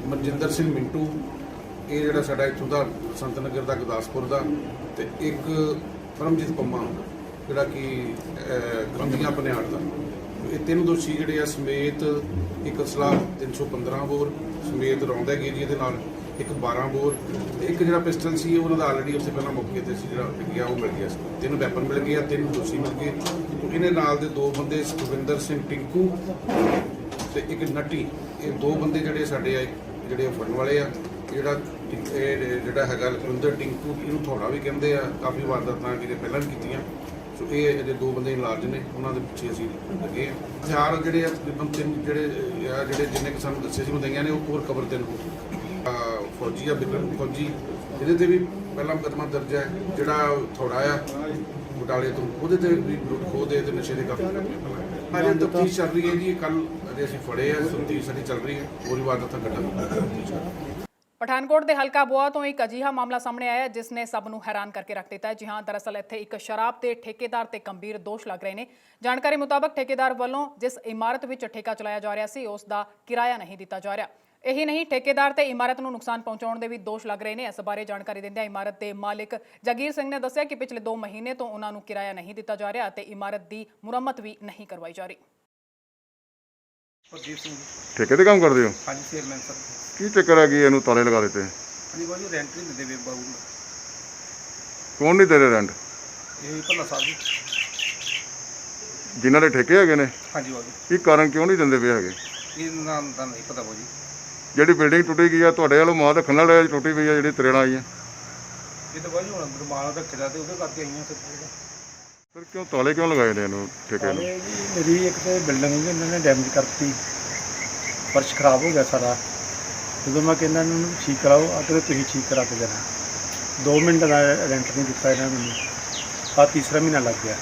ਮਨਜਿੰਦਰ ਸਿੰਘ ਮਿੰਟੂ, ਇਹ ਜਿਹੜਾ ਸਾਡਾ ਇੱਥੋਂ ਦਾ ਸੰਤ ਨਗਰ ਦਾ ਗੁਰਦਾਸਪੁਰ ਦਾ, ਤੇ ਇੱਕ ਪਰਮਜੀਤ ਪੰਮਾ ਜਿਹੜਾ ਕਿ ਕੰਦੀਆਂ ਪਨਿਆੜ ਦਾ। ਇਹ 3 ਦੋਸ਼ੀ ਜਿਹੜੇ ਆ ਸਮੇਤ ਇੱਕ ਅਸਲਾ 315 ਬੋਰ ਸਮੇਤ ਰੌਂਦ ਹੈਗੇ ਜੀ ਇਹਦੇ ਨਾਲ, ਇੱਕ 12 ਬੋਰ ਤੇ ਇੱਕ ਜਿਹੜਾ ਪਿਸਟਲ ਸੀ ਉਹਨਾਂ ਦਾ ਆਲਰੇਡੀ ਉੱਥੇ ਪਹਿਲਾਂ ਮੌਕੇ ਤੇ ਸੀ ਜਿਹੜਾ ਲੱਗਿਆ ਉਹ ਮਿਲ ਗਿਆ ਸੀ। 3 ਵੈਪਨ ਮਿਲ ਗਏ ਆ, 3 ਦੋਸ਼ੀ ਮਿਲ ਗਏ। ਇਹਨੇ ਨਾਲ ਦੇ 2 ਬੰਦੇ ਸੁਖਵਿੰਦਰ ਸਿੰਘ ਟਿੰਕੂ ਤੇ ਇੱਕ ਨੱਟੀ, ਇਹ 2 ਬੰਦੇ ਜਿਹੜੇ ਸਾਡੇ ਆ ਜਿਹੜੇ ਫੜਨ ਵਾਲੇ ਆ। ਜਿਹੜਾ ਹੈਗਾ ਲਖਵਿੰਦਰ ਟਿੰਕੂ, ਇਹਨੂੰ ਥੋੜਾ ਵੀ ਕਹਿੰਦੇ ਆ, ਕਾਫੀ ਵਾਰਦਾਤਾਂ ਕਿਤੇ ਪਹਿਲਾਂ ਵੀ ਕੀਤੀਆਂ। ਸੋ ਇਹ ਇਹਦੇ 2 ਬੰਦੇ ਇਨਲਾਰਜ ਨੇ, ਉਹਨਾਂ ਦੇ ਪਿੱਛੇ ਅਸੀਂ ਲੱਗੇ ਹਾਂ। ਹਥਿਆਰ ਜਿਹੜੇ ਆ ਤਕਰੀਬਨ 3 ਜਿਹੜੇ ਜਿੰਨੇ ਕਿ ਸਾਨੂੰ ਦੱਸੇ ਸੀ ਬੰਦਿਆਂ ਨੇ, ਉਹ ਹੋਰ ਕਬਰ 3 ਫੌਜੀ ਆ, ਬਿਕਰਮ ਫੌਜੀ, ਇਹਦੇ ਤੇ ਵੀ ਪਹਿਲਾਂ ਮੁਕੱਦਮਾ ਦਰਜ ਹੈ। ਜਿਹੜਾ ਥੋੜਾ ਆ ਬਟਾਲੇ ਤੋਂ, ਉਹਦੇ ਤੇ ਵੀ ਲੁੱਟ ਖੋਹ ਦੇ ਤੇ ਨਸ਼ੇ ਦੇ ਕਾਫੀ ਮਾਮਲੇ ਅਜੇ ਤਫਤੀਸ਼ ਚੱਲ ਰਹੀ ਹੈ ਜੀ। ਕੱਲ੍ਹ ਅਜੇ ਅਸੀਂ ਫੜੇ ਆ, ਤਫਤੀਸ਼ ਸਾਡੀ ਚੱਲ ਰਹੀ ਹੈ। ਹੋਰ ਵਾਰਦਾਤਾਂ ਕੱਢਾਂਗੇ। ਪਠਾਨਕੋਟ ਦੇ ਹਲਕਾ ਬੋਆ ਤੋਂ ਇੱਕ ਅਜਿਹਾ ਮਾਮਲਾ ਸਾਹਮਣੇ ਆਇਆ ਜਿਸ ਨੇ ਸਭ ਨੂੰ ਹੈਰਾਨ ਕਰਕੇ ਰੱਖ ਦਿੱਤਾ ਹੈ। ਜੀ ਹਾਂ, ਦਰਅਸਲ ਇੱਥੇ ਇੱਕ ਸ਼ਰਾਬ ਦੇ ਠੇਕੇਦਾਰ ਤੇ ਗੰਭੀਰ ਦੋਸ਼ ਲੱਗ ਰਹੇ ਨੇ। ਜਾਣਕਾਰੀ ਮੁਤਾਬਕ ਠੇਕੇਦਾਰ ਵੱਲੋਂ ਜਿਸ ਇਮਾਰਤ ਵਿੱਚ ਠੇਕਾ ਚਲਾਇਆ ਜਾ ਰਿਹਾ ਸੀ ਉਸ ਦਾ ਕਿਰਾਇਆ ਨਹੀਂ ਦਿੱਤਾ ਜਾ ਰਿਹਾ। ਇਹੀ ਨਹੀਂ, ਠੇਕੇਦਾਰ ਤੇ ਇਮਾਰਤ ਨੂੰ ਨੁਕਸਾਨ ਪਹੁੰਚਾਉਣ ਦੇ ਵੀ ਦੋਸ਼ ਲੱਗ ਰਹੇ ਨੇ। ਇਸ ਬਾਰੇ ਜਾਣਕਾਰੀ ਦਿੰਦਿਆਂ ਇਮਾਰਤ ਦੇ ਮਾਲਕ ਜਗੀਰ ਸਿੰਘ ਨੇ ਦੱਸਿਆ ਕਿ ਪਿਛਲੇ 2 ਮਹੀਨੇ ਤੋਂ ਉਹਨਾਂ ਨੂੰ ਕਿਰਾਇਆ ਨਹੀਂ ਦਿੱਤਾ ਜਾ ਰਿਹਾ ਤੇ ਇਮਾਰਤ ਦੀ ਮੁਰੰਮਤ ਵੀ ਨਹੀਂ ਕਰਵਾਈ ਜਾ ਰਹੀ। ਪ੍ਰਦੀਪ ਸਿੰਘ ਠੇਕੇ ਤੇ ਕੰਮ ਕਰਦੇ ਹੋ? ਹਾਂਜੀ ਚੇਅਰਮੈਨ ਸਰ। ਕੀ ਚੱਕਰ ਹੈ ਕਿ ਇਹਨੂੰ ਤਾਲੇ ਲਗਾ ਦਿੱਤੇ? ਹਾਂਜੀ ਬਾਜੀ ਰੈਂਟ ਨਹੀਂ ਦਿੰਦੇ ਵੇ ਬਾਬੂ। ਕੌਣ ਨਹੀਂ ਦੇ ਰਿਹਾ ਰੈਂਟ? ਇਹ ਭੱਲਾ ਸਾਹਿਬ ਜੀ ਜਿਨ੍ਹਾਂ ਦੇ ਠੇਕੇ ਹੈਗੇ ਨੇ। ਹਾਂਜੀ ਬਾਜੀ। ਕੀ ਕਾਰਨ ਕਿਉਂ ਨਹੀਂ ਦਿੰਦੇ ਪਏ ਹੈਗੇ? ਇਹ ਨਾਮ ਤਾਂ ਨਹੀਂ ਪਤਾ ਬਾਜੀ। ਜਿਹੜੀ ਬਿਲਡਿੰਗ ਟੁੱਟੀ ਗਈ ਆ ਤੁਹਾਡੇ ਵੱਲੋਂ ਮਾਂ ਰੱਖਣ ਨਾਲ ਟੁੱਟੀ ਪਈ ਆ, ਜਿਹੜੀ ਤਰੇੜਾਂ ਆਈਆਂ? ਇਹ ਤਾਂ ਬਾਜੀ ਹੁਣ ਰੁਮਾਲ ਰੱਖਿਆ ਤੇ ਉਹਦੇ ਕਰਕੇ ਆਈਆਂ ਫਿਰ ਕਿਉਂ ਤਾਲੇ ਕਿਉਂ ਲਗਾਏ ਨੇ ਇਹਨੂੰ ਠੇਕੇ ਨੂੰ? ਮੇਰੀ ਇੱਕ ਤਾਂ ਬਿਲਡਿੰਗ ਵੀ ਇਹਨਾਂ ਨੇ ਡੈਮੇਜ ਕਰਤੀ, ਫਰਸ਼ ਖਰਾਬ ਹੋ ਗਿਆ ਸਾਰਾ। ਜਦੋਂ ਮੈਂ ਕਹਿੰਦਾ ਇਹਨਾਂ ਨੂੰ ਠੀਕ ਕਰਾਓ, ਆ ਕੇ ਤੁਸੀਂ ਠੀਕ ਕਰਾ ਕੇ ਦੇਣਾ। 2 ਮਿੰਟ ਦਾ ਰੈਂਟ ਨਹੀਂ ਦਿੱਤਾ ਇਹਨਾਂ ਨੇ ਮੈਨੂੰ, ਆ ਤੀਸਰਾ ਮਹੀਨਾ ਲੱਗ ਗਿਆ।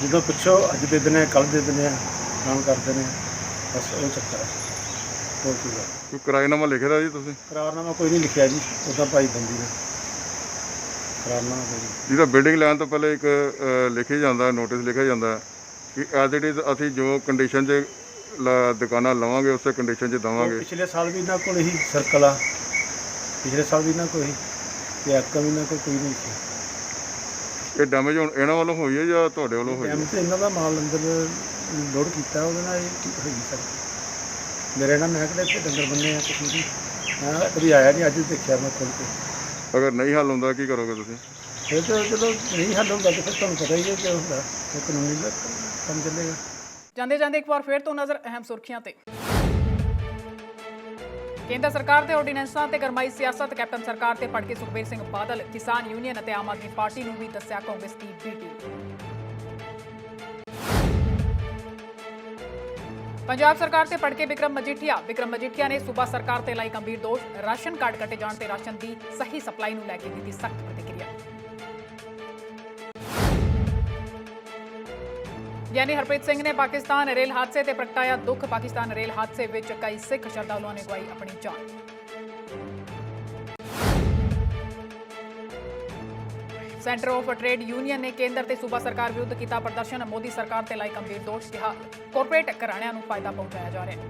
ਜਦੋਂ ਪੁੱਛੋ ਅੱਜ ਦੇ ਦਿਨ ਕੱਲ੍ਹ ਦੇ ਦਿਨ ਕੰਮ ਕਰਦੇ ਨੇ, ਬਸ ਉਹ ਚੱਕਰ ਹੈ। ਹੋਰ ਕੀ ਗੱਲ? ਕੋਈ ਕਿਰਾਏਨਾਮਾ ਲਿਖਿਆ ਦਾ ਜੀ ਤੁਸੀਂ? ਕਰਾਰਨਾਮਾ ਕੋਈ ਨਹੀਂ ਲਿਖਿਆ ਜੀ, ਉੱਦਾਂ ਭਾਈ ਬੰਦੀ ਨੇ ਕਰਾਰਨਾਮਾ ਕੋਈ। ਜਿਹਦਾ ਬਿਲਡਿੰਗ ਲੈਣ ਤੋਂ ਪਹਿਲੇ ਇੱਕ ਲਿਖਿਆ ਜਾਂਦਾ, ਨੋਟਿਸ ਲਿਖਿਆ ਜਾਂਦਾ ਕਿ ਐਜ਼ ਇਟ ਇਜ਼ ਅਸੀਂ ਜੋ ਕੰਡੀਸ਼ਨ 'ਚ ਦੁਕਾਨਾਂ ਲਵਾਂਗੇ ਉਸੇ ਕੰਡੀਸ਼ਨ 'ਚ ਦੇਵਾਂਗੇ। ਪਿਛਲੇ ਸਾਲ ਵੀ ਇਹਨਾਂ ਕੋਲ ਹੀ ਸਰਕਲ ਆ, ਪਿਛਲੇ ਸਾਲ ਵੀ ਇਹਨਾਂ ਕੋਲ ਹੀ ਤੇ ਐਕਮ ਇਹਨਾਂ ਕੋਲ ਕੋਈ ਨਹੀਂ ਲਿਖਿਆ। ਇਹ ਡੈਮੇਜ ਹੁਣ ਇਹਨਾਂ ਵੱਲੋਂ ਹੋਈ ਹੈ ਜਾਂ ਤੁਹਾਡੇ ਵੱਲੋਂ ਹੋਈ ਹੈ? ਡੈਮੇਜ ਤੇ ਇਹਨਾਂ ਦਾ ਮਾਲ ਅੰਦਰ ਲੋਡ ਕੀਤਾ, ਉਹਦੇ ਨਾਲ ਇਹ ਹੋਈ ਸਰ। ਮੇਰੇ ਨਾਲ ਮੈਂ ਕਿਹੜੇ ਇੱਥੇ ਡੰਗਰ ਬੰਨੇ ਆ ਕੁਛ ਨਹੀਂ। ਹਾਂ ਕਦੀ ਆਇਆ ਨਹੀਂ, ਅੱਜ ਦੇਖਿਆ ਮੈਂ ਖੁੱਲ੍ਹ ਕੇ। ਅਗਰ ਨਹੀਂ ਹੱਲ ਹੁੰਦਾ ਕੀ ਕਰੋਗੇ ਤੁਸੀਂ? ਫਿਰ ਤਾਂ ਚਲੋ ਨਹੀਂ ਹੱਲ ਹੁੰਦਾ ਤਾਂ ਫਿਰ ਤੁਹਾਨੂੰ ਪਤਾ ਹੀ ਹੈ ਕਿ ਹੁੰਦਾ ਇਹ ਕਾਨੂੰਨੀ ਦਾ ਕੰਮ ਚੱਲੇਗਾ। ਜਾਂਦੇ ਜਾਂਦੇ ਇੱਕ ਵਾਰ ਫਿਰ ਤੋਂ ਨਜ਼ਰ ਅਹਿਮ ਸੁਰਖੀਆਂ ਤੇ। ਕੇਂਦਰ ਸਰਕਾਰ ਦੇ ਆਰਡੀਨੈਂਸਾਂ ਤੇ ਗਰਮਾਈ ਸਿਆਸਤ, ਕੈਪਟਨ ਸਰਕਾਰ ਤੇ ਭੜਕੇ ਸੁਖਬੀਰ ਸਿੰਘ ਬਾਦਲ, ਕਿਸਾਨ ਯੂਨੀਅਨ ਅਤੇ ਆਮ ਆਦਮੀ ਪਾਰਟੀ ਨੂੰ ਵੀ ਦੱਸਿਆ ਕਾਂਗਰਸ ਦੀ ਬੀ ਟੀਮ। ਪੰਜਾਬ ਸਰਕਾਰ ਤੇ ਭੜਕੇ ਵਿਕਰਮ ਮਜੀਠੀਆ ਨੇ ਸੂਬਾ ਸਰਕਾਰ ਤੇ ਲਾਈ ਗੰਭੀਰ ਦੋਸ਼, ਰਾਸ਼ਨ ਕਾਰਡ ਕੱਟੇ ਜਾਣ ਤੇ ਰਾਸ਼ਨ ਦੀ ਸਹੀ ਸਪਲਾਈ ਨੂੰ ਲੈ ਕੇ ਦਿੱਤੀ ਸਖਤ ਪ੍ਰਤੀਕਿਰਿਆ। ਗਿਆਨੀ ਹਰਪ੍ਰੀਤ ਸਿੰਘ ਨੇ ਪਾਕਿਸਤਾਨ ਰੇਲ ਹਾਦਸੇ ਤੇ ਪ੍ਰਗਟਾਇਆ ਦੁੱਖ, ਪਾਕਿਸਤਾਨ ਰੇਲ ਹਾਦਸੇ ਵਿੱਚ ਕਈ ਸਿੱਖ ਸ਼ਰਧਾਲੂਆਂ ਨੇ ਗਵਾਈ ਆਪਣੀ ਜਾਨ। ਸੈਂਟਰ ਆਫ ਟ੍ਰੇਡ ਯੂਨੀਅਨ ਨੇ ਕੇਂਦਰ ਤੇ ਸੂਬਾ ਸਰਕਾਰ ਵਿਰੁੱਧ ਕੀਤਾ ਪ੍ਰਦਰਸ਼ਨ, ਮੋਦੀ ਸਰਕਾਰ ਤੇ ਲਾਈ ਗੰਭੀਰ ਦੋਸ਼, ਕਿਹਾ ਕਾਰਪੋਰੇਟ ਘਰਾਣਿਆਂ ਨੂੰ ਫਾਇਦਾ ਪਹੁੰਚਾਇਆ ਜਾ ਰਿਹਾ ਹੈ।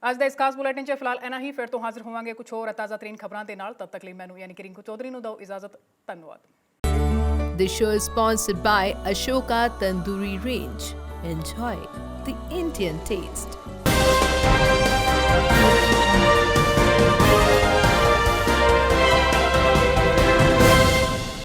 ਅੱਜ ਦੇ ਇਸ ਖਾਸ ਬੁਲੇਟਿਨ 'ਚ ਫਿਲਹਾਲ ਇਨਾ ਹੀ, ਫਿਰ ਤੋਂ ਹਾਜ਼ਰ ਹੋਵਾਂਗੇ ਕੁਝ ਹੋਰ ਤਾਜ਼ਾ ਤਰੀਨ ਖਬਰਾਂ ਦੇ ਨਾਲ। ਤਦ ਤੱਕ ਲਈ ਮੈਨੂੰ ਯਾਨੀ ਕਿ ਰਿੰਕੂ ਚੌਧਰੀ ਨੂੰ ਦਿਓ ਇਜਾਜ਼ਤ। ਧੰਨਵਾਦ। This show is sponsored by Ashoka Tandoori Range. Enjoy the Indian taste.